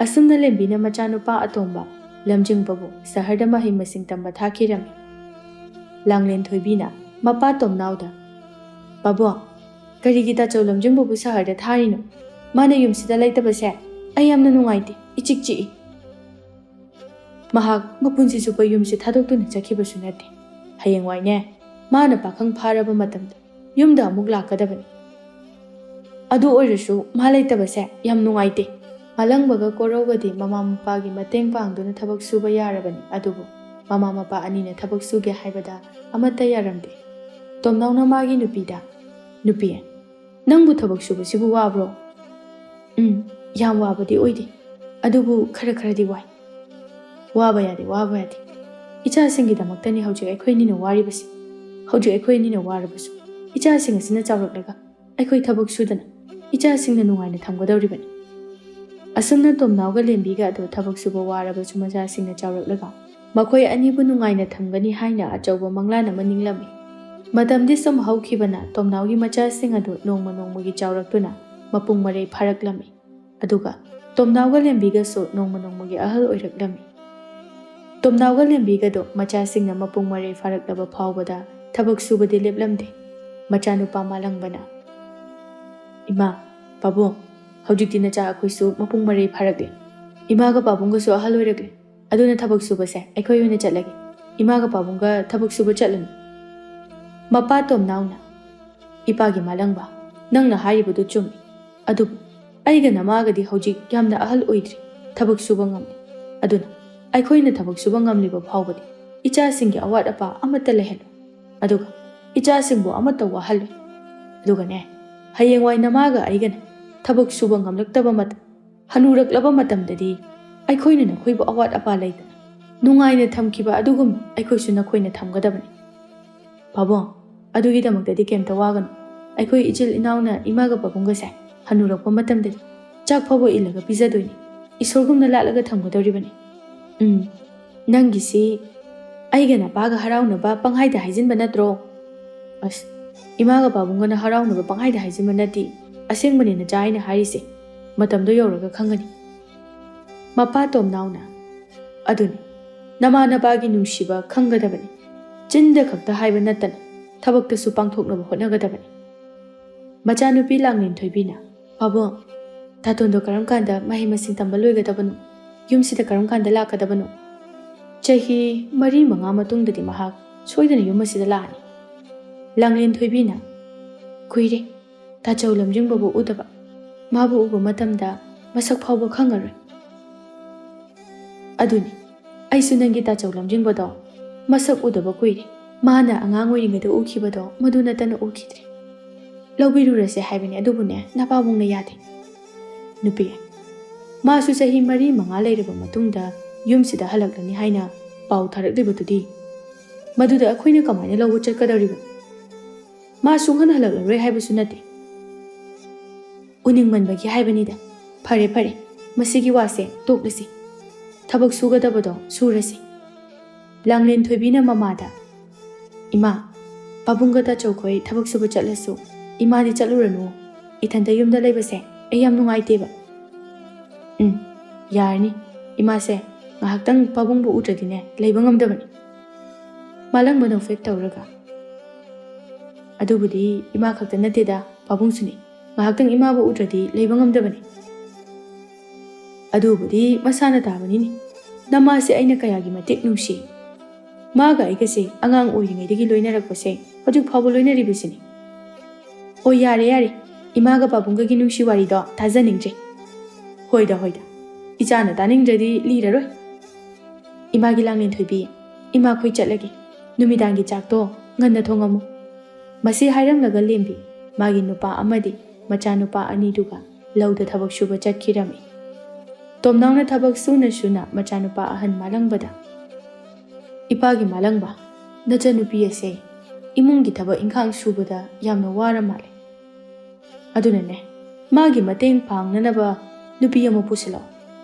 ꯑꯁꯨꯝꯅ ꯂꯦꯝꯕꯤꯅ ꯃꯆꯥꯅꯨꯄꯥ ꯑꯇꯣꯝꯕ ꯂꯝꯖꯤꯡꯕꯕꯨ ꯁꯍꯔꯗ ꯃꯍꯩ ꯃꯁꯤꯡ ꯇꯝꯕ ꯊꯥꯈꯤꯔꯝꯃꯤ ꯂꯥꯡꯂꯦꯟ ꯊꯣꯏꯕꯤꯅ ꯃꯄꯥ ꯇꯣꯝꯅꯥꯎꯗ ꯄꯥꯕꯨꯡ ꯀꯔꯤꯒꯤ ꯇꯥꯆꯧ ꯂꯝꯖꯤꯡꯕꯕꯨ ꯁꯍꯔꯗ ꯊꯥꯔꯤꯅꯣ ꯃꯥꯅ ꯌꯨꯝꯁꯤꯗ ꯂꯩꯇꯕꯁꯦ ꯑꯩ ꯌꯥꯝꯅ ꯅꯨꯡꯉꯥꯏꯇꯦ ꯏꯆꯤꯛ ꯆꯤꯛꯏ ꯃꯍꯥꯛ ꯃꯄꯨꯟꯁꯤ ꯆꯨꯞꯄ ꯌꯨꯝꯁꯤ ꯊꯥꯗꯣꯛꯇꯨꯅ ꯆꯠꯈꯤꯕꯁꯨ ꯅꯠꯇꯦ ꯍꯌꯦꯡꯋꯥꯏꯅꯦ ꯃꯥꯅ ꯄꯥꯈꯪ ꯐꯥꯔꯕ ꯃꯇꯝꯗ ꯌꯨꯝꯗ ꯑꯃꯨꯛ ꯂꯥꯛꯀꯗꯕꯅꯤ ꯑꯗꯨ ꯑꯣꯏꯔꯁꯨ ꯃꯥ ꯂꯩꯇꯕꯁꯦ ꯌꯥꯝ ꯅꯨꯡꯉꯥꯏꯇꯦ ꯃꯥꯂꯪꯕꯒ ꯀꯣꯔꯧꯒꯗꯤ ꯃꯃꯥ ꯃꯄꯥꯒꯤ ꯃꯇꯦꯡ ꯄꯥꯡꯗꯨꯅ ꯊꯕꯛ ꯁꯨꯕ ꯌꯥꯔꯕꯅꯤ ꯑꯗꯨꯕꯨ ꯃꯃꯥ ꯃꯄꯥ ꯑꯅꯤꯅ ꯊꯕꯛ ꯁꯨꯒꯦ ꯍꯥꯏꯕꯗ ꯑꯃꯠꯇ ꯌꯥꯔꯝꯗꯦ ꯇꯣꯝꯅꯥꯎꯅ ꯃꯥꯒꯤ ꯅꯨꯄꯤꯗ ꯅꯨꯄꯤ ꯅꯪꯕꯨ ꯊꯕꯛ ꯁꯨꯕꯁꯤꯕꯨ ꯋꯥꯕ꯭ꯔꯣ ꯌꯥꯝ ꯋꯥꯕꯗꯤ ꯑꯣꯏꯗꯦ ꯑꯗꯨꯕꯨ ꯈꯔꯗꯤ ꯋꯥꯏ ꯋꯥꯕ ꯌꯥꯗꯦ ꯏꯆꯥꯁꯤꯡꯒꯤꯗꯃꯛꯇꯅꯤ ꯍꯧꯖꯤꯛ ꯑꯩꯈꯣꯏꯅꯤꯅ ꯋꯥꯔꯤꯕꯁꯤ ꯍꯧꯖꯤꯛ ꯑꯩꯈꯣꯏꯅꯤꯅ ꯋꯥꯔꯕꯁꯨ ꯏꯆꯥꯁꯤꯡ ꯑꯁꯤꯅ ꯆꯥꯎꯔꯛꯂꯒ ꯑꯩꯈꯣꯏ ꯊꯕꯛ ꯁꯨꯗꯅ ꯏꯆꯥꯁꯤꯡꯅ ꯅꯨꯡꯉꯥꯏꯅ ꯊꯝꯒꯗꯧꯔꯤꯕꯅꯤ ꯑꯁꯨꯝꯅ ꯇꯣꯝꯅꯥꯎꯒ ꯂꯦꯝꯕꯤꯒ ꯑꯗꯨ ꯊꯕꯛ ꯁꯨꯕ ꯋꯥꯔꯕꯁꯨ ꯃꯆꯥꯁꯤꯡꯅ ꯆꯥꯎꯔꯛꯂꯒ ꯃꯈꯣꯏ ꯑꯅꯤꯕꯨ ꯅꯨꯡꯉꯥꯏꯅ ꯊꯝꯒꯅꯤ ꯍꯥꯏꯅ ꯑꯆꯧꯕ ꯃꯪꯂꯥꯟ ꯑꯃ ꯅꯤꯡꯂꯝꯃꯤ ꯃꯇꯝꯗꯤ ꯁꯨꯝ ꯍꯧꯈꯤꯕꯅ ꯇꯣꯝꯅꯥꯎꯒꯤ ꯃꯆꯥꯁꯤꯡ ꯑꯗꯨ ꯅꯣꯡꯃ ꯅꯣꯡꯃꯒꯤ ꯆꯥꯎꯔꯛꯇꯨꯅ ꯃꯄꯨꯡ ꯃꯔꯩ ꯐꯥꯔꯛꯂꯝꯃꯤ ꯑꯗꯨꯒ ꯇꯣꯝꯅꯥꯎꯒ ꯂꯦꯝꯕꯤꯒꯁꯨ ꯅꯣꯡꯃ ꯅꯣꯡꯃꯒꯤ ꯑꯍꯜ ꯑꯣꯏꯔꯛꯂꯝꯃꯤ ꯇꯣꯝꯅꯥꯎꯒ ꯂꯦꯝꯕꯤꯒꯗꯣ ꯃꯆꯥꯁꯤꯡꯅ ꯃꯄꯨꯡ ꯃꯔꯩ ꯐꯥꯔꯛꯂꯕ ꯐꯥꯎꯕꯗ ꯊꯕꯛ ꯁꯨꯕꯗꯤ ꯂꯦꯞꯂꯝꯗꯦ ꯃꯆꯥꯅꯨꯄा ꯃꯥꯂꯪꯕꯅ इमा पाबुंग हौजिक्ति नचा अखोइसु मपुंग मरै फारगले इमागा पाबुंगसु अहल ओइरगले अदुना थबक सुबसे अखोइ ओइना चटलगे इमागा पाबुंगा थबक सुब चटलन मपा तोमनाउना इपागी मालंगबा नंगना हारिबदु चुम्मि अदु अइगा नमागदि हौजिक यामना अहल ओइद्रि थबक सुब ngamne अदुना अखोइना थबक सुब ngamलिबा फावबदि इचासिंगी अवाट अपा अमत्ता लेहल अदुगा इचासिंगबु अमत्ता वाहल अदुगाने हयेंवाइ नमागा अइगना थबक सुब ngamlaktaba mat hanuраklaba matamdadi अखोइना नखोइबु अवाट अपा लैदना नुंगाइना थमखिबा अदुगुम अखोइसु नखोइना थमगदबनि पाबुंग अदुगिदमक्तदि केमता वागनु अखोइ इचिल इनाउना इमागा पाबुंगसे hanurakpa matamdadi chak phabo ilaga pijadoini isorgumna lalaga thamgadoribani nangisi ꯑꯩꯒ ꯅꯄꯥꯒ ꯍꯔꯥꯎꯅꯕ ꯄꯪꯍꯥꯏꯗ ꯍꯥꯏꯖꯤꯟꯕ ꯅꯠꯇ꯭ꯔꯣ? ꯑꯁ, ꯏꯃꯥꯒ ꯄꯥꯕꯨꯡꯒꯅ ꯍꯔꯥꯎꯅꯕ ꯄꯪꯍꯥꯏꯗ ꯍꯥꯏꯖꯤꯟꯕ ꯅꯠꯇꯦ. ꯑꯁꯦꯡꯕꯅꯤ ꯅꯆꯥ ꯑꯩꯅ ꯍꯥꯏꯔꯤꯁꯦ. ꯃꯇꯝꯗꯣ ꯌꯧꯔꯒ ꯈꯪꯒꯅꯤ. ꯃꯄꯥ ꯇꯣꯝꯅꯥꯎꯅ ꯑꯗꯨꯅꯤ, ꯅꯃꯥ ꯅꯄꯥꯒꯤ ꯅꯨꯡꯁꯤꯕ ꯈꯪꯒꯗꯕꯅꯤ. ꯆꯤꯟꯗ ꯈꯛꯇ ꯍꯥꯏꯕ ꯅꯠꯇꯅ ꯊꯕꯛꯇꯁꯨ ꯄꯥꯡꯊꯣꯛꯅꯕ ꯍꯣꯠꯅꯒꯗꯕꯅꯤ. ꯃꯆꯥꯅꯨꯄꯤ ꯂꯥꯡꯂꯦꯟ ꯊꯣꯏꯕꯤꯅ ꯄꯥꯕꯨꯡ, ꯇꯥꯇꯣꯟꯗꯣ ꯀꯔꯝ ꯀꯥꯟꯗ ꯃꯍꯩ ꯃꯁꯤꯡ ꯇꯝꯕ ꯂꯣꯏꯒꯗꯕꯅꯣ? ꯌꯨꯝꯁꯤꯗ ꯀꯔꯝ ꯀꯥꯟꯗ ꯂꯥꯛꯀꯗꯕꯅꯣ? ꯆꯍꯤ 4-5 ꯃꯇꯨꯡꯗꯗꯤ ꯃꯍꯥꯛ ꯁꯣꯏꯗꯅ ꯌꯨꯝ ꯑꯁꯤꯗ ꯂꯥꯛꯑꯅꯤ. ꯂꯥꯡꯂꯦꯟ ꯊꯣꯏꯕꯤꯅ ꯀꯨꯏꯔꯦ ꯇꯥꯆꯧ ꯂꯝꯖꯤꯡꯕꯕꯨ ꯎꯗꯕ. ꯃꯥꯕꯨ ꯎꯕ ꯃꯇꯝꯗ ꯃꯁꯛ ꯐꯥꯎꯕ ꯈꯪꯉꯔꯣꯏ. ꯑꯗꯨꯅꯤ, ꯑꯩꯁꯨ ꯅꯪꯒꯤ ꯇꯥꯆꯧ ꯂꯝꯖꯤꯡꯕꯗꯣ ꯃꯁꯛ ꯎꯗꯕ ꯀꯨꯏꯔꯦ. ꯃꯥꯅ ꯑꯉꯥꯡ ꯑꯣꯏꯔꯤꯉꯩꯗ ꯎꯈꯤꯕꯗꯣ ꯃꯗꯨ ꯅꯠꯇꯅ ꯎꯈꯤꯗ꯭ꯔꯦ. ꯂꯧꯕꯤꯔꯨꯔꯁꯦ ꯍꯥꯏꯕꯅꯤ, ꯑꯗꯨꯕꯨꯅꯦ ꯅꯄꯥꯕꯨꯡꯅ ꯌꯥꯗꯦ. ꯅꯨꯄꯤ, ꯃꯥꯁꯨ ꯆꯍꯤ 4-5 ꯂꯩꯔꯕ ꯃꯇꯨꯡꯗ ꯌꯨꯝꯁꯤꯗ ꯍꯜꯂꯛꯂꯅꯤ ꯍꯥꯏꯅ ꯄꯥꯎ ꯊꯥꯔꯛꯂꯤꯕꯗꯨꯗꯤ. ꯃꯗꯨꯗ ꯑꯩꯈꯣꯏꯅ ꯀꯃꯥꯏꯅ ꯂꯧꯕ ꯆꯠꯀꯗꯧꯔꯤꯕꯅꯣ? ꯃꯥ ꯁꯨꯡꯍꯟ ꯍꯜꯂꯛꯂꯔꯣꯏ ꯍꯥꯏꯕꯁꯨ ꯅꯠꯇꯦ. ꯎꯅꯤꯡꯃꯟꯕꯒꯤ ꯍꯥꯏꯕꯅꯤꯗ. ꯐꯔꯦ ꯐꯔꯦ, ꯃꯁꯤꯒꯤ ꯋꯥꯁꯦ ꯇꯣꯛꯂꯁꯤ. ꯊꯕꯛ ꯁꯨꯒꯗꯕꯗꯣ ꯁꯨꯔꯁꯤ. ꯂꯥꯡꯂꯦꯟ ꯊꯣꯏꯕꯤꯅ ꯃꯃꯥꯗ ꯏꯃꯥ, ꯄꯥꯕꯨꯡꯒ ꯇꯥꯆꯧꯈꯣꯏ ꯊꯕꯛ ꯁꯨꯕ ꯆꯠꯂꯁꯨ ꯏꯃꯥꯗꯤ ꯆꯠꯂꯨꯔꯅꯨ. ꯏꯊꯟꯇ ꯌꯨꯝꯗ ꯂꯩꯕꯁꯦ ꯑꯩ ꯌꯥꯝ ꯅꯨꯡꯉꯥꯏꯇꯦꯕ. ꯌꯥꯔꯅꯤ. ꯏꯃꯥꯁꯦ ꯉꯥꯏꯍꯥꯛꯇꯪ ꯄꯥꯕꯨꯡꯕꯨ ꯎꯗ꯭ꯔꯗꯤꯅꯦ ꯂꯩꯕ ꯉꯝꯗꯕꯅꯤ. ꯃꯥꯂꯪꯕ ꯅꯣꯛꯐꯦꯠ ꯇꯧꯔꯒ ꯑꯗꯨꯕꯨꯗꯤ ꯏꯃꯥ ꯈꯛꯇ ꯅꯠꯇꯦꯗ, ꯄꯥꯕꯨꯡꯁꯨꯅꯤ. ꯉꯥꯏꯍꯥꯛꯇꯪ ꯏꯃꯥꯕꯨ ꯎꯗ꯭ꯔꯗꯤ ꯂꯩꯕ ꯉꯝꯗꯕꯅꯤ. ꯑꯗꯨꯕꯨꯗꯤ ꯃꯁꯥꯅ ꯇꯥꯕꯅꯤꯅꯤ. ꯅꯃꯥꯁꯦ ꯑꯩꯅ ꯀꯌꯥꯒꯤ ꯃꯇꯤꯛ ꯅꯨꯡꯁꯤ. ꯃꯥꯒ ꯑꯩꯒꯁꯦ ꯑꯉꯥꯡ ꯑꯣꯏꯔꯤꯉꯩꯗꯒꯤ ꯂꯣꯏꯅꯔꯛꯄꯁꯦ ꯍꯧꯖꯤꯛ ꯐꯥꯎꯕ ꯂꯣꯏꯅꯔꯤꯕꯁꯤꯅꯤ. ꯑꯣ ꯌꯥꯔꯦ ꯌꯥꯔꯦ, ꯏꯃꯥꯒ ꯄꯥꯕꯨꯡꯒꯒꯤ ꯅꯨꯡꯁꯤ ꯋꯥꯔꯤꯗꯣ ꯊꯥꯖꯅꯤꯡꯗ꯭ꯔꯦ. ꯍꯣꯏꯗ ꯍꯣꯏꯗ, ꯏꯆꯥꯅ ꯇꯥꯅꯤꯡꯗ꯭ꯔꯗꯤ ꯂꯤꯔꯔꯣꯏ. ꯏꯃꯥꯒꯤ ꯂꯥꯡꯂꯦꯟ ꯊꯣꯏꯕꯤ, ꯏꯃꯥꯈꯣꯏ ꯆꯠꯂꯒꯦ. ꯅꯨꯃꯤꯗꯥꯡꯒꯤ ꯆꯥꯛꯇꯣ ꯉꯟꯅ ꯊꯣꯡꯉꯝꯃꯨ. ꯃꯁꯤ ꯍꯥꯏꯔꯝꯂꯒ ꯂꯦꯝꯕꯤ ꯃꯥꯒꯤ ꯅꯨꯄꯥ ꯑꯃꯗꯤ ꯃꯆꯥꯅꯨꯄꯥ ꯑꯅꯤꯗꯨꯒ ꯂꯧꯗ ꯊꯕꯛ ꯁꯨꯕ ꯆꯠꯈꯤꯔꯝꯃꯤ. ꯇꯣꯝꯅꯥꯎꯅ ꯊꯕꯛ ꯁꯨꯅ ꯁꯨꯅ ꯃꯆꯥꯅꯨꯄꯥ ꯑꯍꯟ ꯃꯥꯂꯪꯕꯗ ꯏꯄꯥꯒꯤ ꯃꯥꯂꯪꯕ, ꯅꯆꯟꯅꯨꯄꯤ ꯑꯁꯦ ꯏꯃꯨꯡꯒꯤ ꯊꯕꯛ ꯏꯪꯈꯥꯡ ꯁꯨꯕꯗ ꯌꯥꯝꯅ ꯋꯥꯔ ꯃꯥꯜꯂꯦ. ꯑꯗꯨꯅꯅꯦ ꯃꯥꯒꯤ ꯃꯇꯦꯡ ꯄꯥꯡꯅꯅꯕ ꯅꯨꯄꯤ ꯑꯃ ꯄꯨꯁꯤꯜꯂꯛꯑꯣ.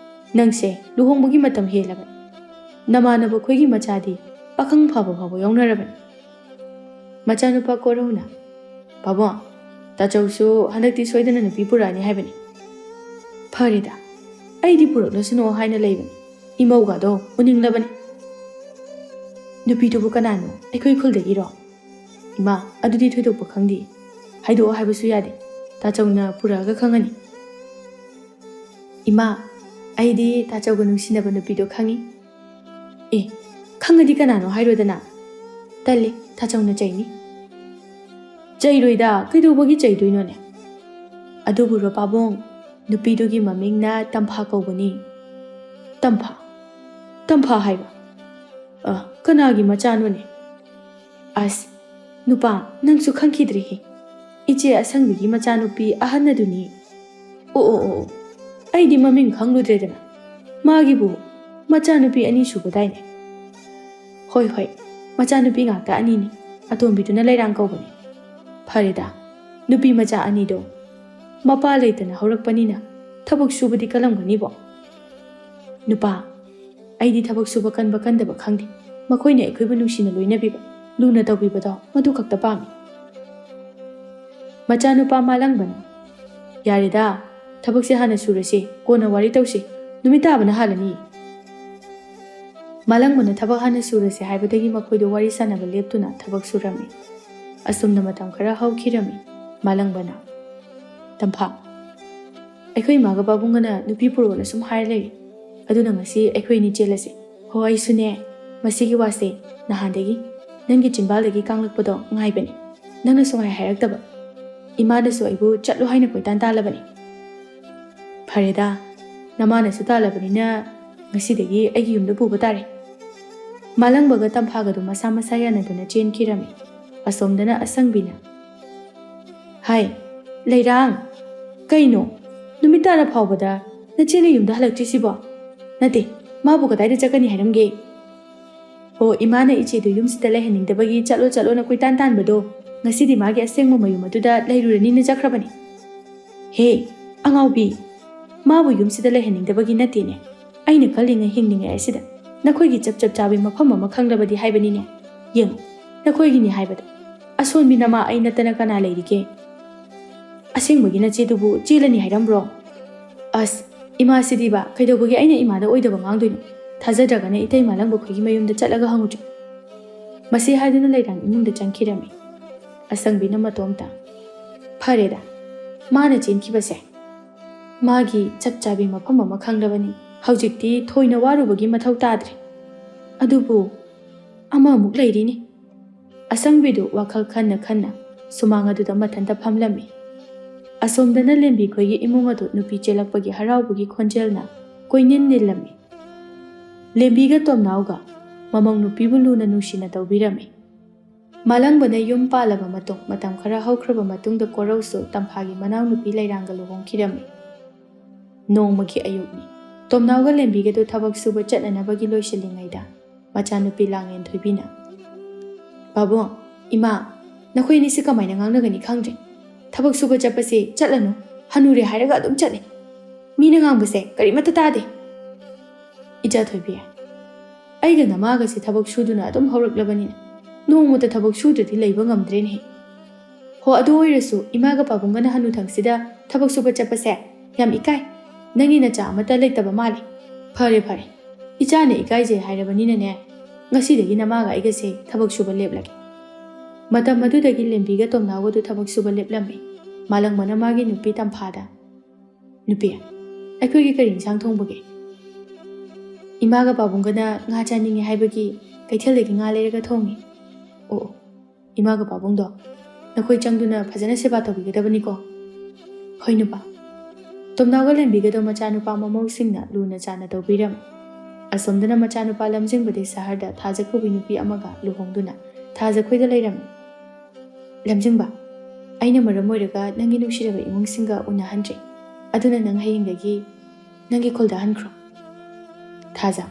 ꯅꯪꯁꯦ ꯂꯨꯍꯣꯡꯕꯒꯤ ꯃꯇꯝ ꯍꯦꯜꯂꯕꯅꯤ. ꯅꯃꯥꯟꯅꯕ ꯈꯣꯏꯒꯤ ꯃꯆꯥꯗꯤ ꯄꯥꯈꯪ ꯐꯥꯕ ꯐꯥꯎꯕ ꯌꯥꯎꯅꯔꯕꯅꯤ. ꯃꯆꯥꯅꯨꯄꯥ ꯀꯣꯔꯧꯅ ꯄꯥꯕꯨꯡ, ꯇꯥꯆꯧꯁꯨ ꯍꯟꯗꯛꯇꯤ ꯁꯣꯏꯗꯅ ꯅꯨꯄꯤ ꯄꯨꯔꯛꯑꯅꯤ ꯍꯥꯏꯕꯅꯤ. ꯐꯔꯦꯗ, ꯑꯩꯗꯤ ꯄꯨꯔꯛꯂꯁꯅꯨ ꯍꯥꯏꯅ ꯂꯩꯕꯅꯤ. ꯏꯃꯧꯒꯗꯣ ꯎꯅꯤꯡꯂꯕꯅꯤ. ꯅꯨꯄꯤꯗꯨꯕꯨ ꯀꯅꯥꯅꯣ? ꯑꯩꯈꯣꯏ ꯈꯨꯜꯗꯒꯤꯔꯣ? ꯏꯃꯥ, ꯑꯗꯨꯗꯤ ꯊꯣꯏꯗꯣꯛꯄ ꯈꯪꯗꯦ. ꯍꯥꯏꯗꯣꯛꯑꯣ ꯍꯥꯏꯕꯁꯨ ꯌꯥꯗꯦ. ꯇꯥꯆꯧꯅ ꯄꯨꯔꯛꯑꯒ ꯈꯪꯉꯅꯤ. ꯏꯃꯥ, ꯑꯩꯗꯤ ꯇꯥꯆꯧꯒ ꯅꯨꯡꯁꯤꯅꯕ ꯅꯨꯄꯤꯗꯣ ꯈꯪꯉꯤ. ꯑꯦ, ꯈꯪꯉꯗꯤ ꯀꯅꯥꯅꯣ ꯍꯥꯏꯔꯣꯗꯅ. ꯇꯜꯂꯤ, ꯇꯥꯆꯧꯅ ꯆꯩꯅꯤ. ꯆꯩꯔꯣꯏꯗ, ꯀꯩꯗꯧꯕꯒꯤ ꯆꯩꯗꯣꯏꯅꯣꯅꯦ? ꯑꯗꯨꯕꯨꯔꯣ ꯄꯥꯕꯨꯡ, ꯅꯨꯄꯤꯗꯨꯒꯤ ꯃꯃꯤꯡꯅ ꯇꯝꯐꯥ ꯀꯧꯕꯅꯤ. ꯇꯝꯐꯥ? ꯇꯝꯐꯥ ꯍꯥꯏꯕ? ꯀꯅꯥꯒꯤ ꯃꯆꯥꯅꯣꯅꯦ? ꯑꯁ, ꯅꯨꯄꯥ, ꯅꯪꯁꯨ ꯈꯪꯈꯤꯗ꯭ꯔꯤꯍꯦ. ꯏꯆꯦ ꯑꯁꯪꯕꯤꯒꯤ ꯃꯆꯥꯅꯨꯄꯤ ꯑꯍꯟ ꯑꯗꯨꯅꯤ. ꯑꯣ, ꯑꯩꯗꯤ ꯃꯃꯤꯡ ꯈꯪꯂꯨꯗ꯭ꯔꯦꯗꯅ. ꯃꯥꯒꯤꯕꯨ ꯃꯆꯥꯅꯨꯄꯤ 2 ꯁꯨꯕꯗꯥꯏꯅꯦ? ꯍꯣꯏ, ꯃꯆꯥꯅꯨꯄꯤ ꯉꯥꯛꯇ 2ꯅꯤ. ꯑꯇꯣꯝꯕꯤꯗꯨꯅ ꯂꯩꯔꯥꯡ ꯀꯧꯕꯅꯤ. ꯐꯔꯦꯗ, ꯅꯨꯄꯤ ꯃꯆꯥ 2ꯗꯣ ꯃꯄꯥ ꯂꯩꯇꯅ ꯍꯧꯔꯛꯄꯅꯤꯅ ꯊꯕꯛ ꯁꯨꯕꯗꯤ ꯀꯜꯂꯝꯒꯅꯤꯕꯣ. ꯅꯨꯄꯥ, ꯑꯩꯗꯤ ꯊꯕꯛ ꯁꯨꯕ ꯀꯟꯕ ꯀꯟꯗꯕ ꯈꯪꯗꯦ. ꯃꯈꯣꯏꯅ ꯑꯩꯈꯣꯏꯕꯨ ꯅꯨꯡꯁꯤꯅ ꯂꯣꯏꯅꯕꯤꯕ, ꯂꯨꯅ ꯇꯧꯕꯤꯕꯗꯣ ꯃꯗꯨ ꯈꯛꯇ ꯄꯥꯝꯃꯤ. ꯃꯆꯥꯅꯨꯄꯥ ꯃꯥꯂꯪꯕꯅ ꯌꯥꯔꯦꯗ, ꯊꯕꯛꯁꯦ ꯍꯥꯟꯅ ꯁꯨꯔꯁꯤ, ꯀꯣꯟꯅ ꯋꯥꯔꯤ ꯇꯧꯁꯤ. ꯅꯨꯃꯤꯠ ꯇꯥꯕꯅ ꯍꯥꯜꯂꯅꯤ. ꯃꯥꯂꯪꯕꯅ ꯊꯕꯛ ꯍꯥꯟꯅ ꯁꯨꯔꯁꯤ ꯍꯥꯏꯕꯗꯒꯤ ꯃꯈꯣꯏꯗꯣ ꯋꯥꯔꯤ ꯁꯥꯟꯅꯕ ꯂꯦꯞꯇꯨꯅ ꯊꯕꯛ ꯁꯨꯔꯝꯃꯤ. ꯑꯁꯨꯝꯅ ꯃꯇꯝ ꯈꯔ ꯍꯧꯈꯤꯔꯝꯃꯤ. ꯃꯥꯂꯪꯕꯅ ꯇꯝꯐꯥ, ꯑꯩꯈꯣꯏ ꯏꯃꯥꯒ ꯄꯥꯕꯨꯡꯒꯅ ꯅꯨꯄꯤ ꯄꯨꯔꯛꯑꯣꯅ ꯁꯨꯝ ꯍꯥꯏꯔ ꯂꯩꯔꯤ. ꯑꯗꯨꯅ ꯉꯁꯤ ꯑꯩꯈꯣꯏꯅꯤ ꯆꯦꯜꯂꯁꯤ. ꯍꯣ, ꯑꯩꯁꯨꯅꯦ ꯃꯁꯤꯒꯤ ꯋꯥꯁꯦ ꯅꯍꯥꯟꯗꯒꯤ ꯅꯪꯒꯤ ꯆꯤꯟꯕꯥꯜꯗꯒꯤ ꯀꯥꯡꯂꯛꯄꯗꯣ ꯉꯥꯏꯕꯅꯤ. ꯅꯪꯅ ꯁꯨꯡꯍꯥꯏ ꯍꯥꯏꯔꯛꯇꯕ. ꯏꯃꯥꯅꯁꯨ ꯑꯩꯕꯨ ꯆꯠꯂꯣ ꯍꯥꯏꯅ ꯀꯣꯏꯇꯥꯟ ꯇꯥꯜꯂꯕꯅꯤ. ꯐꯔꯦꯗ, ꯅꯃꯥꯅꯁꯨ ꯇꯥꯜꯂꯕꯅꯤꯅ ꯉꯁꯤꯗꯒꯤ ꯑꯩꯒꯤ ꯌꯨꯝꯗ ꯄꯨꯕ ꯇꯥꯔꯦ. ꯃꯥꯂꯪꯕꯒ ꯇꯝꯐꯥꯒꯗꯣ ꯃꯁꯥ ꯃꯁꯥ ꯌꯥꯅꯗꯨꯅ ꯆꯦꯟꯈꯤꯔꯝꯃꯤ. ꯑꯁꯣꯝꯗꯅ ꯑꯁꯪꯕꯤꯅ ꯍꯥꯏ ꯂꯩꯔꯥꯡ, ꯀꯩꯅꯣ ꯅꯨꯃꯤꯠ ꯇꯥꯔ ꯐꯥꯎꯕꯗ ꯅꯆꯦꯅ ꯌꯨꯝꯗ ꯍꯜꯂꯛꯇ꯭ꯔꯤꯁꯤꯕꯣ? ꯅꯠꯇꯦ, ꯃꯥꯕꯨ ꯀꯗꯥꯏꯗ ꯆꯠꯀꯅꯤ ꯍꯥꯏꯔꯝꯒꯦ? ꯑꯣ, ꯏꯃꯥꯅ ꯏꯆꯦꯗꯨ ꯌꯨꯝꯁꯤꯗ ꯂꯩꯍꯟꯅꯤꯡꯗꯕꯒꯤ ꯆꯠꯂꯣꯅ ꯀꯣꯏꯇꯥꯟ ꯇꯥꯟꯕꯗꯣ ꯉꯁꯤꯗꯤ ꯃꯥꯒꯤ ꯑꯁꯦꯡꯕ ꯃꯌꯨꯝ ꯑꯗꯨꯗ ꯂꯩꯔꯨꯔꯅꯤꯅ ꯆꯠꯈ꯭ꯔꯕꯅꯤ. ꯍꯦ ꯑꯉꯥꯎꯕꯤ, ꯃꯥꯕꯨ ꯌꯨꯝꯁꯤꯗ ꯂꯩꯍꯟꯅꯤꯡꯗꯕꯒꯤ ꯅꯠꯇꯦꯅꯦ. ꯑꯩꯅ ꯈꯜꯂꯤꯉꯩ ꯍꯤꯡꯅꯤꯡꯉꯩ ꯑꯁꯤꯗ ꯅꯈꯣꯏꯒꯤ ꯆꯞ ꯆꯥꯕꯤ ꯃꯐꯝ ꯑꯃ ꯈꯪꯂꯕꯗꯤ ꯍꯥꯏꯕꯅꯤꯅꯦ ꯌꯦꯡꯉꯨ ꯅꯈꯣꯏꯒꯤꯅꯤ ꯍꯥꯏꯕꯗ ꯑꯁꯣꯟꯕꯤ ꯅꯃꯥ ꯑꯩ ꯅꯠꯇꯅ ꯀꯅꯥ ꯂꯩꯔꯤꯒꯦ ꯑꯁꯦꯡꯕꯒꯤ ꯅꯆꯦꯗꯨꯕꯨ ꯆꯦꯜꯂꯅꯤ ꯍꯥꯏꯔꯝꯕ꯭ꯔꯣ ꯑꯁ ꯏꯃꯥꯁꯤꯗꯤꯕ ꯀꯩꯗꯧꯕꯒꯤ ꯑꯩꯅ ꯏꯃꯥꯗ ꯑꯣꯏꯗꯕ ꯉꯥꯡꯗꯣꯏꯅꯣ ꯊꯥꯖꯗ꯭ꯔꯒꯅ ꯏꯇꯩꯃꯥ ꯂꯪꯕꯈꯣꯏꯒꯤ ꯃꯌꯨꯝꯗ ꯆꯠꯂꯒ ꯍꯪꯉꯨꯆꯣ ꯃꯁꯤ ꯍꯥꯏꯗꯨꯅ ꯂꯩꯔꯥꯡ ꯏꯃꯨꯡꯗ ꯆꯪꯈꯤꯔꯝꯃꯤ ꯑꯁꯪꯕꯤꯅ ꯃꯇꯣꯝꯇ ꯐꯔꯦꯗ ꯃꯥꯅ ꯆꯦꯟꯈꯤꯕꯁꯦ ꯃꯥꯒꯤ ꯆꯞ ꯆꯥꯕꯤ ꯃꯐꯝ ꯑꯃ ꯈꯪꯂꯕꯅꯤ ꯍꯧꯖꯤꯛꯇꯤ ꯊꯣꯏꯅ ꯋꯥꯔꯨꯕꯒꯤ ꯃꯊꯧ ꯇꯥꯗ꯭ꯔꯦ ꯑꯗꯨꯕꯨ ꯑꯃꯃꯨꯛ ꯂꯩꯔꯤꯅꯤ ꯑꯁꯪꯕꯤꯗꯨ ꯋꯥꯈꯜ ꯈꯟꯅ ꯈꯟꯅ ꯁꯨꯃꯥꯡ ꯑꯗꯨꯗ ꯃꯊꯟꯇ ꯐꯝꯂꯝꯃꯤ ꯑꯁꯣꯝꯗꯅ ꯂꯦꯝꯕꯤ ꯈꯣꯏꯒꯤ ꯏꯃꯨꯡ ꯑꯗꯨ ꯅꯨꯄꯤ ꯆꯦꯜꯂꯛꯄꯒꯤ ꯍꯔꯥꯎꯕꯒꯤ ꯈꯣꯟꯖꯦꯜꯅ ꯀꯣꯏꯅꯤꯟ ꯅꯤꯜꯂꯝꯃꯤ ꯂꯦꯝꯕꯤꯒ ꯇꯣꯝꯅꯥꯎꯒ ꯃꯃꯧ ꯅꯨꯄꯤꯕꯨ ꯂꯨꯅ ꯅꯨꯡꯁꯤꯅ ꯇꯧꯕꯤꯔꯝꯃꯤ ꯃꯥꯂꯪꯕꯅ ꯌꯨꯝ ꯄꯥꯜꯂꯕ ꯃꯇꯨꯡ ꯃꯇꯝ ꯈꯔ ꯍꯧꯈ꯭ꯔꯕ ꯃꯇꯨꯡꯗ ꯀꯣꯔꯧꯁꯨ ꯇꯝꯐꯥꯒꯤ ꯃꯅꯥꯎꯅꯨꯄꯤ ꯂꯩꯔꯥꯡꯒ ꯂꯨꯍꯣꯡꯈꯤꯔꯝꯃꯤ ꯅꯣꯡꯃꯒꯤ ꯑꯌꯨꯛꯅꯤ ꯇꯣꯝꯅꯥꯎꯒ ꯂꯦꯝꯕꯤꯒꯗꯨ ꯊꯕꯛ ꯁꯨꯕ ꯆꯠꯅꯅꯕꯒꯤ ꯂꯣꯏꯁꯤꯜꯂꯤꯉꯩꯗ ꯃꯆꯥꯅꯨꯄꯤ ꯂꯥꯡꯂꯦꯟ ꯊꯣꯏꯕꯤꯅ ꯄꯥꯕꯨꯡ ꯏꯃꯥ ꯅꯈꯣꯏ ꯑꯅꯤꯁꯤ ꯀꯃꯥꯏꯅ ꯉꯥꯡꯅꯒꯅꯤ ꯈꯪꯗ꯭ꯔꯦ ꯊꯕꯛ ꯁꯨꯕ ꯆꯠꯄꯁꯤ ꯆꯠꯂꯅꯨ ꯍꯅꯨꯔꯦ ꯍꯥꯏꯔꯒ ꯑꯗꯨꯝ ꯆꯠꯂꯦ ꯃꯤꯅ ꯉꯥꯡꯕꯁꯦ ꯀꯔꯤꯃꯠꯇ ꯇꯥꯗꯦ ꯏꯆꯥ ꯊꯣꯏꯕꯤ ꯑꯩꯒ ꯅꯃꯥꯒꯁꯤ ꯊꯕꯛ ꯁꯨꯗꯨꯅ ꯑꯗꯨꯝ ꯍꯧꯔꯛꯂꯕꯅꯤꯅ ꯅꯣꯡꯃꯇ ꯊꯕꯛ ꯁꯨꯗ꯭ꯔꯗꯤ ꯂꯩꯕ ꯉꯝꯗ꯭ꯔꯦꯅꯦ ꯍꯣ ꯑꯗꯨ ꯑꯣꯏꯔꯁꯨ ꯏꯃꯥꯒ ꯄꯥꯕꯨꯡꯒꯅ ꯍꯅꯨꯊꯪꯁꯤꯗ ꯊꯕꯛ ꯁꯨꯕ ꯆꯠꯄꯁꯦ ꯌꯥꯝ ꯏꯀꯥꯏ ꯅꯪꯒꯤ ꯅꯆꯥ ꯑꯃꯠꯇ ꯂꯩꯇꯕ ꯃꯥꯜꯂꯤ ꯐꯔꯦ ꯐꯔꯦ ꯏꯆꯥꯅ ꯏꯀꯥꯏꯖꯩ ꯍꯥꯏꯔꯕꯅꯤꯅꯅꯦ ꯉꯁꯤꯗꯒꯤ ꯅꯃꯥꯒ ꯑꯩꯒꯁꯦ ꯊꯕꯛ ꯁꯨꯕ ꯂꯦꯞꯂꯒꯦ ꯃꯇꯝ ꯑꯗꯨꯗꯒꯤ ꯂꯦꯝꯕꯤꯒ ꯇꯣꯝꯅꯥꯎꯒꯗꯨ ꯊꯕꯛ ꯁꯨꯕ ꯂꯦꯞꯂꯝꯃꯤ ꯃꯥꯂꯪꯕꯅ ꯃꯥꯒꯤ ꯅꯨꯄꯤ ꯇꯝꯐꯥꯗ ꯅꯨꯄꯤ ꯑꯩꯈꯣꯏꯒꯤ ꯀꯔꯤ ꯏꯟꯁꯥꯡ ꯊꯣꯡꯕꯒꯦ ꯏꯃꯥꯒ ꯄꯥꯕꯨꯡꯒꯅ ꯉꯥ ꯆꯥꯅꯤꯡꯉꯦ ꯍꯥꯏꯕꯒꯤ ꯀꯩꯊꯦꯜꯗꯒꯤ ꯉꯥ ꯂꯩꯔꯒ ꯊꯣꯡꯉꯤ ꯑꯣ ꯏꯃꯥꯒ ꯄꯥꯕꯨꯡꯗꯣ ꯅꯈꯣꯏ ꯆꯪꯗꯨꯅ ꯐꯖꯅ ꯁꯦꯕꯥ ꯇꯧꯕꯤꯒꯗꯕꯅꯤꯀꯣ ꯍꯣꯏ ꯅꯨꯄꯥ ꯇꯣꯝꯅꯥꯎꯒ ꯂꯦꯝꯕꯤꯒꯗꯣ ꯃꯆꯥꯅꯨꯄꯥ ꯃꯃꯧꯁꯤꯡꯅ ꯂꯨꯅ ꯆꯥꯅ ꯇꯧꯕꯤꯔꯝꯃꯤ ꯑꯁꯣꯝꯗꯅ ꯃꯆꯥꯅꯨꯄꯥ ꯂꯝꯖꯤꯡꯕꯗꯤ ꯁꯍꯔꯗ ꯊꯥꯖ ꯀꯧꯕꯤ ꯅꯨꯄꯤ ꯑꯃꯒ ꯂꯨꯍꯣꯡꯗꯨꯅ ꯊꯥꯖꯈꯣꯏꯗ ꯂꯩꯔꯝꯃꯤ ꯂꯝꯖꯤꯡꯕ ꯑꯩꯅ ꯃꯔꯝ ꯑꯣꯏꯔꯒ ꯅꯪꯒꯤ ꯅꯨꯡꯁꯤꯔꯕ ꯏꯃꯨꯡꯁꯤꯡꯒ ꯎꯅꯍꯟꯗ꯭ꯔꯤ ꯑꯗꯨꯅ ꯅꯪ ꯍꯌꯦꯡꯗꯒꯤ ꯅꯪꯒꯤ ꯈꯨꯜꯗ ꯍꯟꯈ꯭ꯔꯣ ꯊꯥꯖ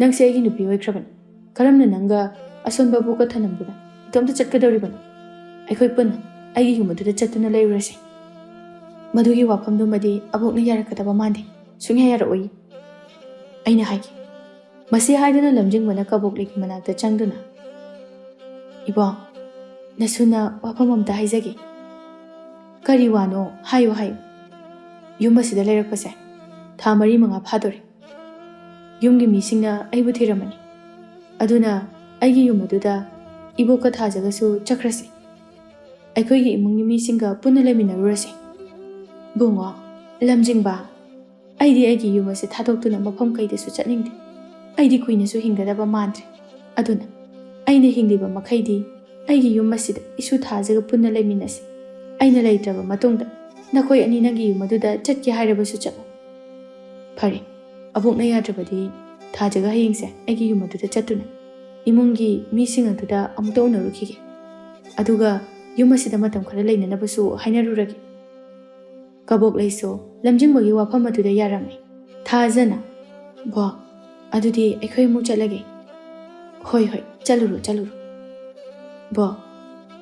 ꯅꯪꯁꯦ ꯑꯩꯒꯤ ꯅꯨꯄꯤ ꯑꯣꯏꯈ꯭ꯔꯕꯅꯤ ꯀꯔꯝꯅ ꯅꯪꯒ ꯑꯁꯣꯟꯕ ꯕꯣꯛꯀ ꯊꯅꯝꯗꯨꯅ ꯏꯇꯣꯝꯇ ꯆꯠꯀꯗꯧꯔꯤꯕꯅꯣ ꯑꯩꯈꯣꯏ ꯄꯨꯟꯅ ꯑꯩꯒꯤ ꯌꯨꯝ ꯑꯗꯨꯗ ꯆꯠꯇꯨꯅ ꯂꯩꯔꯨꯔꯁꯤ ꯃꯗꯨꯒꯤ ꯋꯥꯐꯝꯗꯨꯃꯗꯤ ꯑꯕꯣꯛꯅ ꯌꯥꯔꯛꯀꯗꯕ ꯃꯥꯟꯗꯦ ꯁꯨꯡꯌꯥ ꯌꯥꯔꯛꯑꯣꯏ ꯑꯩꯅ ꯍꯥꯏꯒꯦ ꯃꯁꯤ ꯍꯥꯏꯗꯨꯅ ꯂꯝꯖꯤꯡꯕꯅ ꯀꯕꯣꯛꯂꯩꯒꯤ ꯃꯅꯥꯛꯇ ꯆꯪꯗꯨꯅ ꯏꯕꯣ ꯅꯁꯨꯅ ꯋꯥꯐꯝ ꯑꯝꯇ ꯍꯥꯏꯖꯒꯦ ꯀꯔꯤ ꯋꯥꯅꯣ ꯍꯥꯏꯌꯨ ꯍꯥꯏꯌꯨ ꯌꯨꯝ ꯑꯁꯤꯗ ꯂꯩꯔꯛꯄꯁꯦ ꯊꯥ 4-5 ꯐꯥꯗꯣꯔꯦ ꯌꯨꯝꯒꯤ ꯃꯤꯁꯤꯡꯅ ꯑꯩꯕꯨ ꯊꯤꯔꯝꯃꯅꯤ ꯑꯗꯨꯅ ꯑꯩꯒꯤ ꯌꯨꯝ ꯑꯗꯨꯗ ꯏꯕꯣꯛꯀ ꯊꯥꯖꯒꯁꯨ ꯆꯠꯈ꯭ꯔꯁꯤ ꯑꯩꯈꯣꯏꯒꯤ ꯏꯃꯨꯡꯒꯤ ꯃꯤꯁꯤꯡꯒ ꯄꯨꯟꯅ ꯂꯩꯃꯤꯟꯅꯔꯨꯔꯁꯤ ꯕꯨꯡꯉꯣ ꯂꯝꯖꯤꯡꯕ ꯑꯩꯗꯤ ꯑꯩꯒꯤ ꯌꯨꯝ ꯑꯁꯤ ꯊꯥꯗꯣꯛꯇꯨꯅ ꯃꯐꯝ ꯀꯩꯗꯁꯨ ꯆꯠꯅꯤꯡꯗꯦ ꯑꯩꯗꯤ ꯀꯨꯏꯅꯁꯨ ꯍꯤꯡꯒꯗꯕ ꯃꯥꯟꯗ꯭ꯔꯦ ꯑꯗꯨꯅ ꯑꯩꯅ ꯍꯤꯡꯂꯤꯕ ꯃꯈꯩꯗꯤ ꯑꯩꯒꯤ ꯌꯨꯝ ꯑꯁꯤꯗ ꯏꯁꯨ ꯊꯥꯖꯒ ꯄꯨꯟꯅ ꯂꯩꯃꯤꯟꯅꯁꯤ ꯑꯩꯅ ꯂꯩꯇ꯭ꯔꯕ ꯃꯇꯨꯡꯗ ꯅꯈꯣꯏ ꯑꯅꯤ ꯅꯪꯒꯤ ꯌꯨꯝ ꯑꯗꯨꯗ ꯆꯠꯀꯦ ꯍꯥꯏꯔꯕꯁꯨ ꯆꯠꯂꯣ ꯐꯔꯦ ꯑꯕꯣꯛꯅ ꯌꯥꯗ꯭ꯔꯕꯗꯤ ꯊꯥꯖꯒ ꯍꯌꯦꯡꯁꯦ ꯑꯩꯒꯤ ꯌꯨꯝ ꯑꯗꯨꯗ ꯆꯠꯇꯨꯅ ꯏꯃꯨꯡꯒꯤ ꯃꯤꯁꯤꯡ ꯑꯗꯨꯗ ꯑꯃꯨꯛꯇ ꯎꯅꯔꯨꯈꯤꯒꯦ ꯑꯗꯨꯒ ꯌꯨꯝ ꯑꯁꯤꯗ ꯃꯇꯝ ꯈꯔ ꯂꯩꯅꯅꯕꯁꯨ ꯍꯥꯏꯅꯔꯨꯔꯒꯦ ꯀꯕꯣꯛꯂꯩꯁꯨ ꯂꯝꯖꯤꯡꯕꯒꯤ ꯋꯥꯐꯝ ꯑꯗꯨꯗ ꯌꯥꯔꯝꯃꯤ ꯊꯥꯖꯅ ꯕꯣ ꯑꯗꯨꯗꯤ ꯑꯩꯈꯣꯏ ꯑꯃꯨꯛ ꯆꯠꯂꯒꯦ ꯍꯣꯏ ꯍꯣꯏ ꯆꯠꯂꯨꯔꯣ ꯕꯣ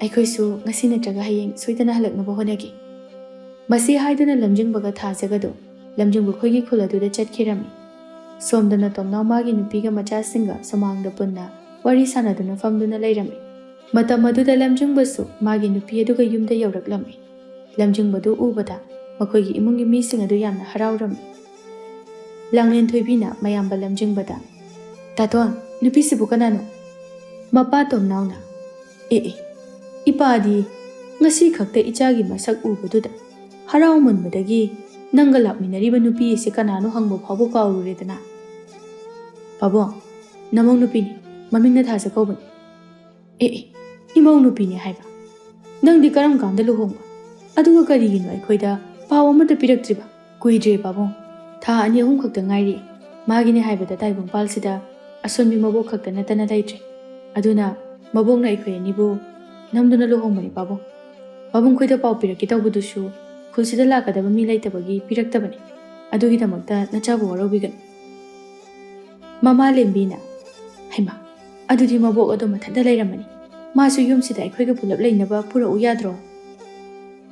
ꯑꯩꯈꯣꯏꯁꯨ ꯉꯁꯤ ꯅꯠꯇ꯭ꯔꯒ ꯍꯌꯦꯡ ꯁꯣꯏꯗꯅ ꯍꯜꯂꯛꯅꯕ ꯍꯣꯠꯅꯒꯦ ꯃꯁꯤ ꯍꯥꯏꯗꯨꯅ ꯂꯝꯖꯤꯡꯕꯒ ꯊꯥꯖꯒꯗꯣ ꯂꯝꯖꯤꯡꯕ ꯈꯣꯏꯒꯤ ꯈꯨꯜ ꯑꯗꯨꯗ ꯆꯠꯈꯤꯔꯝꯃꯤ ꯁꯣꯝꯗꯅ ꯇꯣꯝꯅꯥꯎ ꯃꯥꯒꯤ ꯅꯨꯄꯤꯒ ꯃꯆꯥꯁꯤꯡꯒ ꯁꯨꯃꯥꯡꯗ ꯄꯨꯟꯅ ꯋꯥꯔꯤ ꯁꯥꯟꯅꯗꯨꯅ ꯐꯝꯗꯨꯅ ꯂꯩꯔꯝꯃꯤ ꯃꯇꯝ ꯑꯗꯨꯗ ꯂꯝꯖꯤꯡꯕꯁꯨ ꯃꯥꯒꯤ ꯅꯨꯄꯤ ꯑꯗꯨꯒ ꯌꯨꯝꯗ ꯌꯧꯔꯛꯂꯝꯃꯤ ꯂꯝꯖꯤꯡꯕꯗꯨ ꯎꯕꯗ ꯃꯈꯣꯏꯒꯤ ꯏꯃꯨꯡꯒꯤ ꯃꯤꯁꯤꯡ ꯑꯗꯨ ꯌꯥꯝꯅ ꯍꯔꯥꯎꯔꯝꯃꯤ ꯂꯥꯡꯂꯦꯟ ꯊꯣꯏꯕꯤꯅ ꯃꯌꯥꯝꯕ ꯂꯝꯖꯤꯡꯕꯗ ꯇꯥꯇꯣꯟ ꯅꯨꯄꯤꯁꯤꯕꯨ ꯀꯅꯥꯅꯣ ꯃꯄꯥ ꯇꯣꯝꯅꯥꯎꯅ ꯑꯦ ꯏꯄꯥꯗꯤ ꯉꯁꯤ ꯈꯛꯇ ꯏꯆꯥꯒꯤ ꯃꯁꯛ ꯎꯕꯗꯨꯗ ꯍꯔꯥꯎꯃꯟꯕꯗꯒꯤ ꯅꯪꯒ ꯂꯥꯛꯃꯤꯟꯅꯔꯤꯕ ꯅꯨꯄꯤ ꯑꯁꯤ ꯀꯅꯥꯅꯣ ꯍꯪꯕ ꯐꯥꯎꯕ ꯀꯥꯎꯔꯨꯔꯦꯗꯅ ꯄꯥꯕꯨꯡ ꯅꯃꯧ ꯅꯨꯄꯤꯅꯤ ꯃꯃꯤꯡꯅ ꯊꯥꯖ ꯀꯧꯕꯅꯤ ꯑꯦ ꯏꯃꯧ ꯅꯨꯄꯤꯅꯤ ꯍꯥꯏꯕ ꯅꯪꯗꯤ ꯀꯔꯝ ꯀꯥꯟꯗ ꯂꯨꯍꯣꯡꯕ ꯑꯗꯨꯒ ꯀꯔꯤꯒꯤꯅꯣ ꯑꯩꯈꯣꯏꯗ ꯄꯥꯎ ꯑꯃꯠꯇ ꯄꯤꯔꯛꯇ꯭ꯔꯤꯕ ꯀꯨꯏꯗ꯭ꯔꯦ ꯄꯥꯕꯨꯡ ꯊꯥ 2-3 ꯈꯛꯇ ꯉꯥꯏꯔꯤ ꯃꯥꯒꯤꯅꯤ ꯍꯥꯏꯕꯗ ꯇꯥꯏꯕꯪꯄꯥꯜꯁꯤꯗ ꯑꯁꯣꯟꯕꯤ ꯃꯕꯣꯛ ꯈꯛꯇ ꯅꯠꯇꯅ ꯂꯩꯇ꯭ꯔꯦ ꯑꯗꯨꯅ ꯃꯕꯣꯛꯅ ꯑꯩꯈꯣꯏ ꯑꯅꯤꯕు ꯅꯝꯗꯨꯅ ꯂꯨꯍꯣꯡꯕꯅꯤ ꯄꯥꯕꯨꯡ ꯈꯣꯏꯗ ꯄꯥꯎ ꯄꯤꯔꯛꯀꯦ ꯇꯧꯕꯗꯨꯁꯨ ꯈꯨꯜꯁꯤꯗ ꯂꯥꯛꯀꯗꯕ ꯃꯤ ꯂꯩꯇꯕꯒꯤ ꯄꯤꯔꯛꯇꯕꯅꯤ ꯑꯗꯨꯒꯤꯗꯃꯛꯇ ꯅꯆꯥꯕꯨ ꯋꯥꯔꯧꯕꯤꯒꯅꯨ ꯃꯃꯥ ꯂꯦꯝꯕꯤꯅ ꯍꯩꯃꯥ ꯑꯗꯨꯗꯤ ꯃꯕꯣꯛ ꯑꯗꯣ ꯃꯊꯟꯇ ꯂꯩꯔꯝꯃꯅꯤ ꯃꯥꯁꯨ ꯌꯨꯝꯁꯤꯗ ꯑꯩꯈꯣꯏꯒ ꯄꯨꯂꯞ ꯂꯩꯅꯕ ꯄꯨꯔꯛꯎ ꯌꯥꯗ꯭ꯔꯣ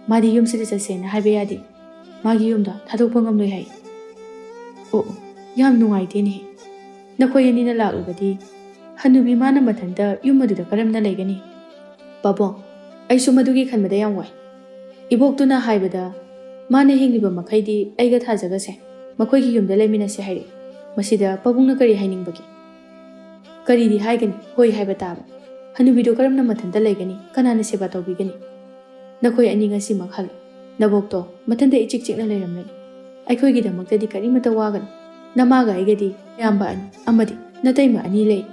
ꯃꯥꯗꯤ ꯌꯨꯝꯁꯤꯗ ꯆꯠꯁꯦꯅ ꯍꯥꯏꯕ ꯌꯥꯗꯦ ꯃꯥꯒꯤ ꯌꯨꯝꯗ ꯊꯥꯗꯣꯛꯄ ꯉꯝꯂꯣꯏ ꯍꯥꯏ ꯑꯣ ꯌꯥꯝ ꯅꯨꯡꯉꯥꯏꯇꯦꯅꯦ Nakhoi anina laklubadi Hanubi mana mathanta yum aduda karamna laigani. Babong, aisu madugi khanbada yam wai. Iboktuna haibada mana hingliba makhaidi aiga thajagase makhoigi yumda laiminase hairi. Masida pabungna kari hainingbagi. Kari di haigani hoi haiba taba. Hanubido karamna mathanta laigani kanana seba tawbigani. Nakhoi ani ngasi makhal. Nabokto mathanta ichik chikna lairamlani. Aikhoigi damakta kari mata wagan. Namaga aigadi yamba ani amadi nataima ani lay.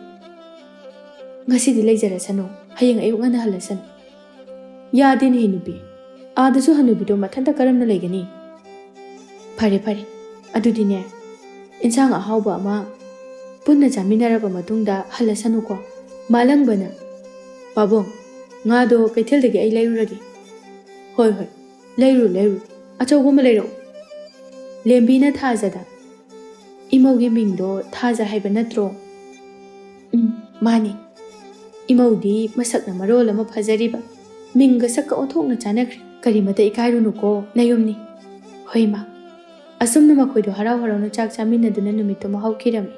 Ngasi di laijarasano hayang ayuk ngana halasan. Yadin hinubi. Adasu hanubido mathanta karamna laigani. Pare pare. Adudine. Insang ahauba ama punna jaminaraba matungda halasanu ko. Malangbana. Babong, ngado kaithildagi ai lairuragi. Hoi hoi. Lairu. Achawguma lairo. Lembina thajada. Imaugi mingdo thaja haiba natro. Mani. Imaudi masakna marol ama phajariba. Minga sakka othokna chanakri. Karimata ikairunu ko nayumni. Hoi ma. Asumna makhoido harau harauna chak chaminaduna numitto mahawkirami.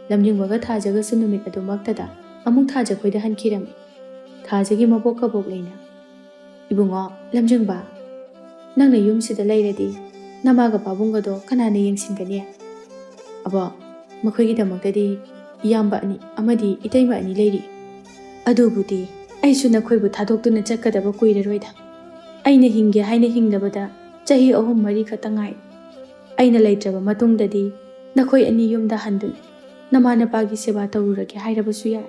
Lamjingwaga thajagasu numit adumaktada amuk thaja khoida hankirami. Thajagi mabok kabok leina. Ibungo lamjingba. Nangna yumsida lairadi namaga pabungado kanana yengsingani. Abo makhoigi damakdadi iyamba ani amadi itaima ani lairi. Adubudi aisu nakhoibu thadoktuna chakkadaba kuiraroida. Aina hinge haina hinglabada chahi ahum mari khatangai. Aina laitraba matungdadi nakhoi ani yumda handun namana pagi seba tawurage hairabasu ya.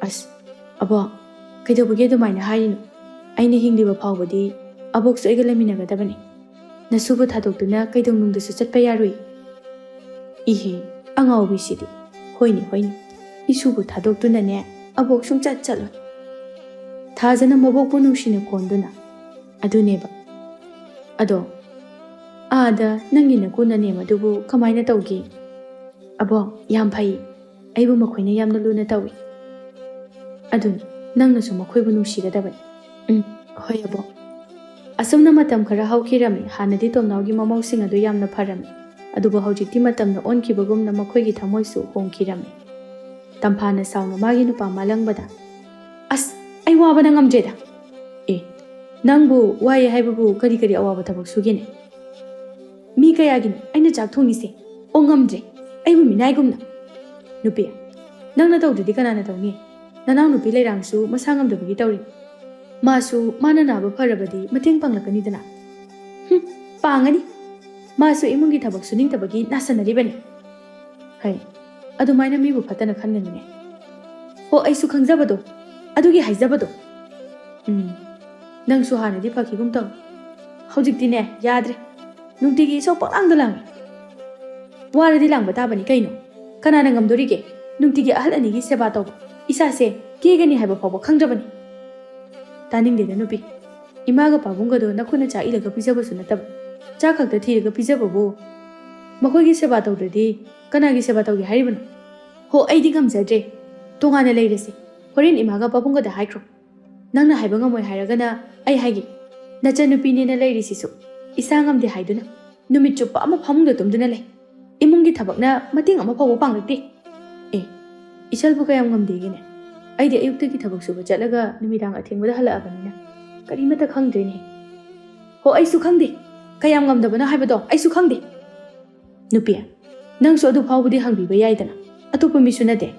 As abo kaidobage dumaina hairinu. Aina hingliba phawbadi aboksu aiga laminagadabani. Nasubu thadoktuna kaidongnungdasu chatpa yarui. Ihe angawbi sidi hoini isubu thadoktuna ne abok sung chalo. Thajana mabokpu nungsina konduna aduneba. Ado Ada nangina kuna ne madubu kamaina tawgi. Abo yam phai. Aibu makhoina yamna luna tawi. Adun nangnasu makhoibu nungsigadabani. Hoi abo. Asumna matam khara hawkirami hanadi tomnawgi mamausing adu yamna pharami. Adubu hawjikti matamna onkibagumna makhoigi thamoisu hongkirami. Tamphana sauna magi nupa malangbada. As ai wabana ngamjeda. Nangbu waye haibabu kari awaba thabak sugine. Mi kayagin aina chak thongise ongamdre aibu minaigumna. Nupi nangna tawdudi kanana tawni. Nanaw nupi lairangsu masangamdabagi tawri. Masu mana naba pharabadi mateng panglakani dana. Pangani. Masu imungi thabak suning tabagi nasanaribani. Hai adumaina mibu phatana khanganine. Ho aisu khangjabado adugi haijabado. Nangsu hanadi phakigum taw. Haujiktine yadre. Nungtigi so pangangda langi. Waradi langba tabani kaino. Kanana ngamdorige. Nungtigi ahal anigi seba taw. Isase kegani haiba phawba khangjabani. Taningdeda nupi. Imaga pabungado nakhuna cha ilaga pijabasu natab. Cha khakta thiraga pijababu. Makhoigi seba tawdradi kanagi seba tawgi haribanu. Ho aidi ngamjadre. Tongana lairase. Horin imaga pabungada haikro. Nangna haiba ngamoi hairagana ai haigi. Nacha nupinena lairisisu. Isangamde haiduna. Numit chupa ama phamungda tumduna lay. Imungi thabakna mating ama phawu panglakti. Isalbu kayam ngamdegine. Aidi ayuktagi thabak suba chatlaga numidang athengbada halaabanina. Karimata khangdrene. Ho aisu khangde. Kayam ngamdabana haibado aisu khangde. Nupia. Nangsu adu phawbudi hangbiba yaidana. Atopa misu nate.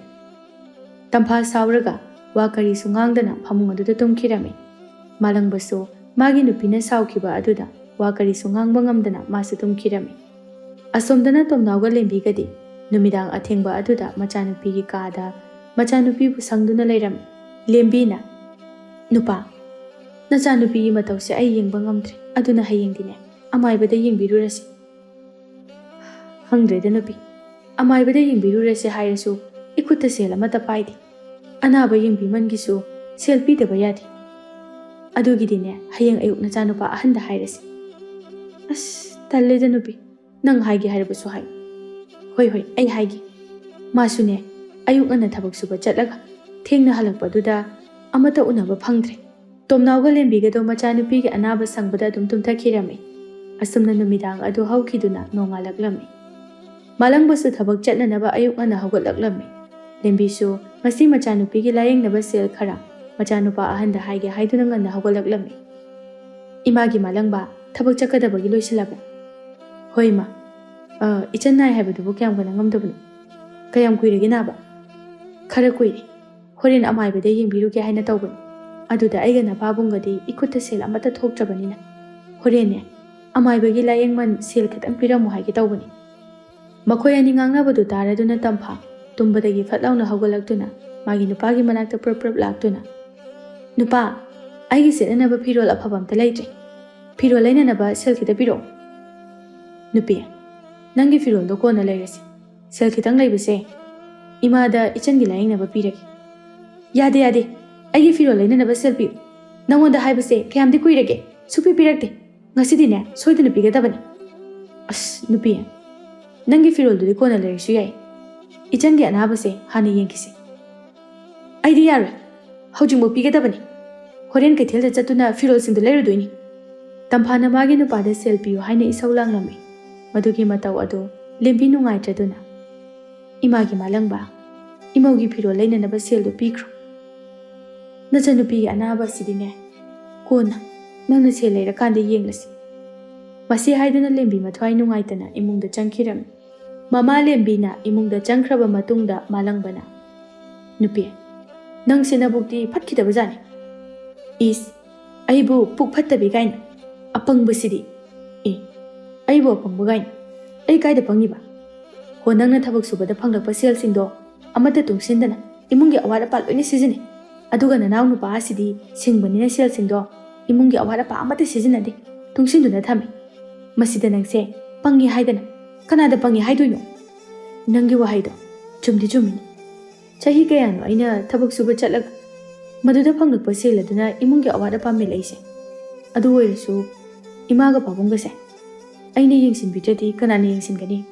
Tampha sawraga wakari sungangdana phamung aduda tumkhirame. Malangbasu magi nupina sawkiba aduda wakari sungang bangamdana masu tumkhirame. Asomdana tomnawga lembigadi numidang athengba aduda machanupigi kada machanupibu sangduna lairame. Lembina nupa nachanupigi matawse ai yengba ngamdre aduna hayengdine amaibada yengbirurasi. Hangdreda nupi amaibada yengbirurasi hairasu ikutta sel amata paidi. Anaba yengbimangisu sel pidaba yadi. Adugidine hayeng ayuk nachanupa ahanda hairasi. As talleda nupi nang haigi haibasu hai. Hoi ai haigi. Masune ayuk ana thabak suba chatlaga thengna halakpa duda amata unaba phangdre. Tomnawga lembigado machanupigi anaba sangbada tumthakirame. Asumna numidang adu hawkiduna nongalaklame. Malangbasu thabak chatnanaba ayuk ngana haugatlaklammi. Lembisu ngasi machanupi gi layengnaba sel khara machanupa ahanda haige haiduna ngana haugatlaklammi. Imagi malangba thabak chakadabagi loisilaba. Hoi ma, ichan nai haibadubu kyam gana ngamdabnu. Kayam kuiragi naba. Khara kuiri. Horin amaibada yengbiruge haina tawbanu. Aduda aiga napabungadi ikuta sel amata thoktrabanina. Horene amaibagi layengman sel khatang piramu haige tawbani. Makhoi ani ngangnabadu taraduna tampha tumbadagi fatlauna haugalakduna magi nupagi manakta prap laktuna. Nupa, aigi sedanaba phirol afaba amta leitre. Phirol lainanaba sel khita piro. Nupi, nangi phirol do kona lairasi. Sel khitang laibase imada ichangi layengnaba piragi. Yade, aigi phirol lainanaba sel piyo. Nangonda haibase kayamdi kuirage supi pirakte. Ngasidine soidana pigadabani. As nupi, nangi phirol do kona lairisu yai. Ichangi anabase hana yengkisi. Aidi yare, haujingbo pigadabani. Horen kaithel chatuna phirol singdo lairudoini. Tamphana magi nupada sel piyo haina isau langlami. Madugi matau ado lembi nungaitraduna. Imagi malangba, imaugi phirol lainanaba sel do pikro. Nachanupi anaba sidine. Kona, nangna sel lairakande yenglasi. Masi haiduna lembi mathwai nungaitana imungda changkhiram. Mama lembina imungda changkraba matungda malangbana. Nupi, nang sinabukti phatkidabajani. Is, aibu puk phattabi gaina. Apangbasidi. Aibu apangba gaina. Ai kaida pangiba. Ho nangna thabak subada phanglakpa sel singdo amata tungsindana imungi awara pa loina sizine. Aduga nanaw nupa asidi singbanina sel singdo imungi awara pa amata sizinade tungsinduna thami. Masida nangse pangi haidana kanada pangi haidoino. Nangi wahaido chumdi chumini. Chahi kayano aina thabak suba chatlaga maduda phanglakpa sel aduna imungi awara pa melaise. Adu oirasu imaga pabungase aina yengsinbidradi kanana yengsin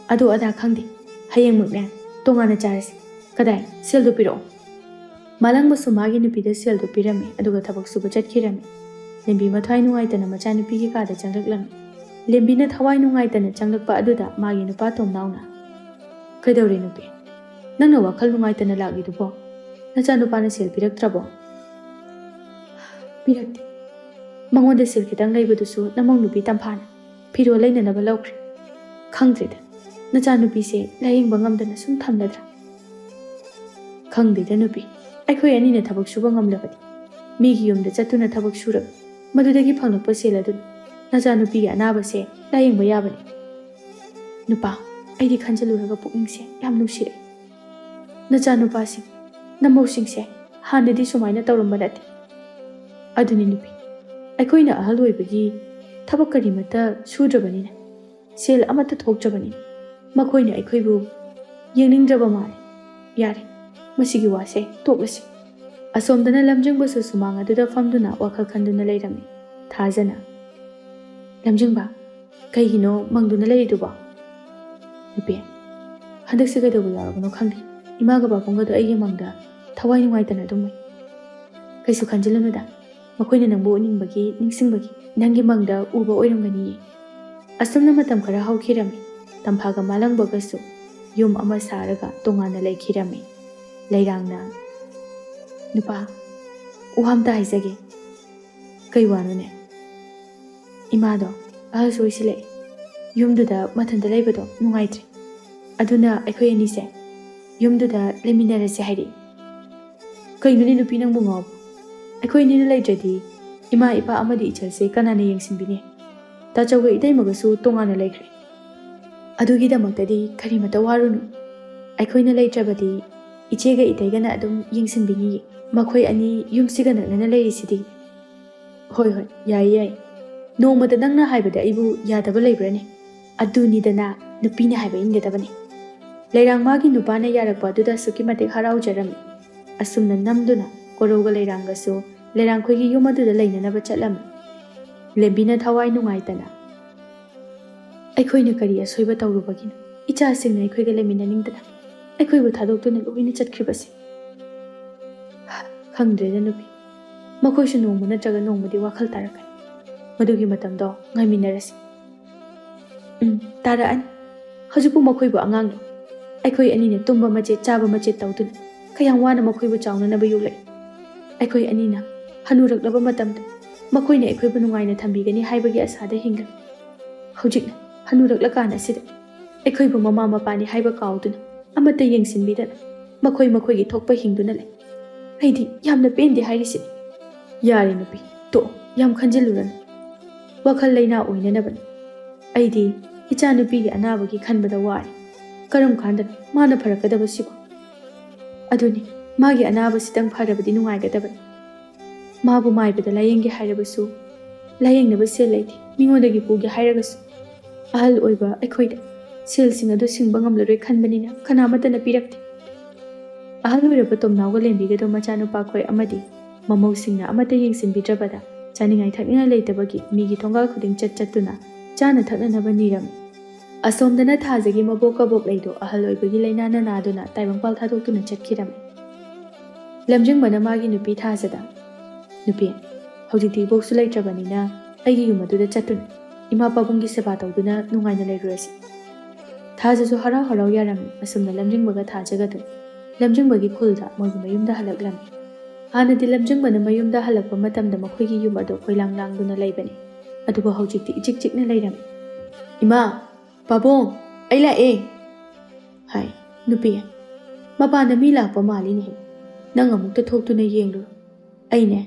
Adu ada khangdi hayeng mukne tongana charasi kadai sel do piro. Malangbasu magi nupida sel do pirami aduga thabak suba chatkirami. Lembi mathwai nungaitana machanupi gi kada changlaklam. Lembi na thawai nungaitana changlakpa aduda magi nupa tomnauna. Kaidawre nupi. Nangna wakhal nungaitana lagidubo. Nachanupa na sel piraktrabo. Pirakti. Mangonda sel kitang laibadusu namang nupi tamphana. Phiro lainanaba laukri. Khangdrida. Nachanupi se layengba ngamdana sum thamladra. Khangdida nupi. Aikhoi anina thabak suba ngamlabadi. Migi yumda chatuna thabak surab. Madudagi phanglakpa sel adun. Nachanupi anaba se layengba yabani. Nupa, aidi khanjaluraga pukningse yam nusire. Nachanupa sing namosingse hanadi sumaina tawramba nate. Aduni nupi. Aikoina ahal oibagi thabak karimata sudrabanina. Sel amata thokdrabanina. Makoina aikoibu yengningraba male. Yare, masigi wase toklasi. Asomdana lamjingbasu sumanga duda famduna wakhal khanduna leirami. Thajana. Lamjingba, kaigino mangduna leiriduba. Nupi, handak sigadabu yarabano khangdi. Imaga babungado aigi mangda thawai nungaitana dumai. Kaisu khanjilanuda. Makoina nangbu ningbagi ningsingbagi nangi mangda uba oiramgani. Asomna matam khara haukhirami. Tamphaga malangbagasu yum ama saraga tongana laikhirami. Lairangna. Nupa, uhamta haisage. Kai wanune. Imado, ahasu isile. Yumduda mathanda laibado nungaitri. Aduna aikhoi anise. Yumduda leminarase hairi. Kai nuni nupi nang bungob. Aikhoi nina laidradi. Ima ipa amadi ichalse kanana yengsinbini. Tachawga idai magasu tongana laikri. Adugida magtadi karimata warunu. Aikhoi laitrabadi ichega itaigana adum yengsinbini. Makhoi ani yumsiga naknana lairisidi. Hoi, yai. Nongmada nangna haibada ibu yadaba laibrani. Adunidana nupina haiba ingadabani. Lairang magi nupana yarakpa aduda suki matik harau jarami. Asumna namduna koroga lairanggasu lairang khoigi yumaduda lainanaba chatlami. Lembina thawai nungaitana. Aikhoina kari asoiba tawrubagina. Icha singna aikhoiga leminaningdana. Aikhoibu thadokduna loina chatkribasi. Khangdreda nupi. Makhoisu nongma natraga nongmadi wakhal tarakani. Madugi matamdo ngaiminarasi. Taraan ꯍꯧꯖꯤꯛꯄꯨ ꯃꯈꯣꯏꯕꯨ ꯑꯉꯥꯡꯅꯤ ꯑꯩꯈꯣꯏ ꯑꯅꯤꯅ ꯇꯨꯝꯕ ꯃꯆꯦꯠ ꯆꯥꯕ ꯃꯆꯦꯠ ꯇꯧꯗꯨꯅ ꯀꯌꯥꯝ ꯋꯥꯅ ꯃꯈꯣꯏꯕꯨ ꯆꯥꯎꯅꯅꯕ ꯌꯣꯛꯂꯛꯏ ꯑꯩꯈꯣꯏ ꯑꯅꯤꯅ ꯍꯅꯨꯔꯛꯂꯕ ꯃꯇꯝꯗ ꯃꯈꯣꯏꯅ ꯑꯩꯈꯣꯏꯕु ꯅꯨꯡꯉꯥꯏꯅ ꯊꯝꯕꯤꯒꯅꯤ ꯍꯥꯏꯕꯒꯤ ꯑꯁꯥꯗ ꯍꯤꯡꯂꯝꯃꯤ ꯍꯧꯖꯤꯛꯅ ꯍꯅꯨꯔꯛꯂꯀꯥꯟ ꯑꯁꯤꯗ ꯑꯩꯈꯣꯏꯕꯨ ꯃꯃꯥ ꯃꯄꯥꯅꯤ ꯍꯥꯏꯕ ꯀꯥꯎꯗꯨꯅ ꯑꯃꯠꯇ ꯌꯦꯡꯁꯤꯟꯕꯤꯗꯅ ꯃꯈꯣꯏꯒꯤ ꯊꯣꯛꯄ ꯍꯤꯡꯗꯨꯅ ꯂꯩ ꯑꯩꯗꯤ ꯌꯥꯝꯅ ꯄꯦꯟꯗꯦ ꯍꯥꯏꯔꯤꯁꯤꯅꯤ ꯌꯥꯔꯦ ꯅꯨꯄꯤ ꯇꯣꯛꯑꯣ ꯌꯥꯝ ꯈꯟꯖꯤꯜꯂꯨꯔꯅꯨ ꯋꯥꯈꯜ ꯂꯩꯅꯥ ꯑꯣꯏꯅꯅꯕꯅꯤ ꯑꯩꯗꯤ ꯏꯆꯥ ꯅꯨꯄꯤꯒꯤ ꯑꯅꯥꯕꯒꯤ ꯈꯟꯕꯗ ꯋꯥꯔꯦ ꯀꯔꯝ ꯀꯥꯟꯗꯅ ꯃꯥꯅ ꯐꯔꯛꯀꯗꯕꯁꯤꯕꯨ ꯑꯗꯨꯅꯤ ꯃꯥꯒꯤ ꯑꯅꯥꯕꯁꯤꯇꯪ ꯐꯔꯕꯗꯤ ꯅꯨꯡꯉꯥꯏꯒꯗꯕꯅꯤ ꯃꯥꯕꯨ ꯃꯥꯏꯕꯗ ꯂꯥꯌꯦꯡꯒꯦ ꯍꯥꯏꯔꯕꯁꯨ ꯂꯥꯌꯦꯡꯅꯕ ꯁꯦꯜ ꯂꯩꯇꯦ ꯃꯤꯉꯣꯟꯗꯒꯤ ꯄꯨꯒꯦ ꯍꯥꯏꯔꯒꯁꯨ ꯑꯍꯜ ꯑꯣꯏꯕ ꯑꯩꯈꯣꯏꯗ ꯁꯦꯜꯁꯤꯡ ꯑꯗꯨ ꯁꯤꯡꯕ ꯉꯝꯂꯔꯣꯏ ꯈꯟꯕꯅꯤꯅ ꯀꯅꯥꯃꯠꯇꯅ ꯄꯤꯔꯛꯇꯦ ꯑꯍꯜ ꯑꯣꯏꯔꯕ ꯇꯣꯝꯅꯥꯎꯒ ꯂꯦꯝꯕꯤꯒꯗꯣ ꯃꯆꯥꯅꯨꯄꯥ ꯈꯣꯏ ꯑꯃꯗꯤ ꯃꯃꯧꯁꯤꯡꯅ ꯑꯃꯠꯇ ꯌꯦꯡꯁꯤꯟꯕꯤꯗ꯭ꯔꯕꯗ ꯆꯥꯅꯤꯡꯉꯥꯏ ꯊꯛꯅꯤꯡꯉꯥꯏ ꯂꯩꯇꯕꯒꯤ ꯃꯤꯒꯤ ꯊꯣꯡꯒꯥꯜ ꯈꯨꯗꯤꯡ ꯆꯠꯇꯨꯅ ꯆꯥꯅ ꯊꯛꯅꯅꯕ ꯅꯤꯔꯝꯃꯤ ꯑꯁꯣꯝꯗꯅ ꯊꯥꯖꯒꯤ ꯃꯕꯣꯛ ꯀꯕꯣꯛ ꯂꯩꯗꯣ ꯑꯍꯜ ꯑꯣꯏꯕꯒꯤ ꯂꯩꯅꯥꯅ ꯅꯥꯗꯨꯅ ꯇꯥꯏꯕꯪꯄꯥꯜ ꯊꯥꯗꯣꯛꯇꯨꯅ ꯆꯠꯈꯤꯔꯝꯃꯤ ꯂꯝꯖꯤꯡꯕꯅ ꯃꯥꯒꯤ ꯅꯨꯄꯤ ꯊꯥꯖꯗ ꯅꯨꯄꯤ ꯍꯧꯖꯤꯛꯇꯤ ꯏꯕꯣꯛꯁꯨ ꯂꯩꯇ꯭ꯔꯕꯅꯤꯅ ꯑꯩꯒꯤ ꯌꯨꯝ ꯑꯗꯨꯗ ꯆꯠꯇꯨꯅ ꯏꯃꯥ ꯄꯥꯕꯨꯡꯒꯤ ꯁꯦꯕꯥ ꯇꯧꯗꯨꯅ ꯅꯨꯡꯉꯥꯏꯅ ꯂꯩꯔꯨꯔꯁꯤ ꯊꯥꯖꯁꯨ ꯍꯔꯥꯎ ꯍꯔꯥꯎ ꯌꯥꯔꯝꯃꯤ ꯑꯁꯨꯝꯅ ꯂꯝꯖꯤꯡꯕꯒ ꯊꯥꯖꯒꯗꯨ ꯂꯝꯖꯤꯡꯕꯒꯤ ꯈꯨꯜꯗ ꯃꯣꯏꯒꯤ ꯃꯌꯨꯝꯗ ꯍꯜꯂꯛꯂꯝꯃꯤ ꯍꯥꯟꯅꯗꯤ ꯂꯝꯖꯤꯡꯕꯅ ꯃꯌꯨꯝꯗ ꯍꯜꯂꯛꯄ ꯃꯇꯝꯗ ꯃꯈꯣꯏꯒꯤ ꯌꯨꯝ ꯑꯗꯨ ꯈꯣꯏꯂꯥꯡ ꯂꯥꯡꯗꯨꯅ ꯂꯩꯕꯅꯤ ꯑꯗꯨꯕꯨ ꯍꯧꯖꯤꯛꯇꯤ ꯏꯆꯤꯛ ꯆꯤꯛꯅ ꯂꯩꯔꯝꯃꯤ ꯏꯃꯥ ꯄꯥꯕꯨꯡ ꯑꯩ ꯂꯥꯛꯑꯦ ꯍꯥꯏ ꯅꯨꯄꯤ ꯃꯄꯥꯟꯗ ꯃꯤ ꯂꯥꯛꯄ ꯃꯥꯜꯂꯤꯅꯦ ꯅꯪ ꯑꯃꯨꯛꯇ ꯊꯣꯛꯇꯨꯅ ꯌꯦꯡꯂꯨ ꯑꯩꯅꯦ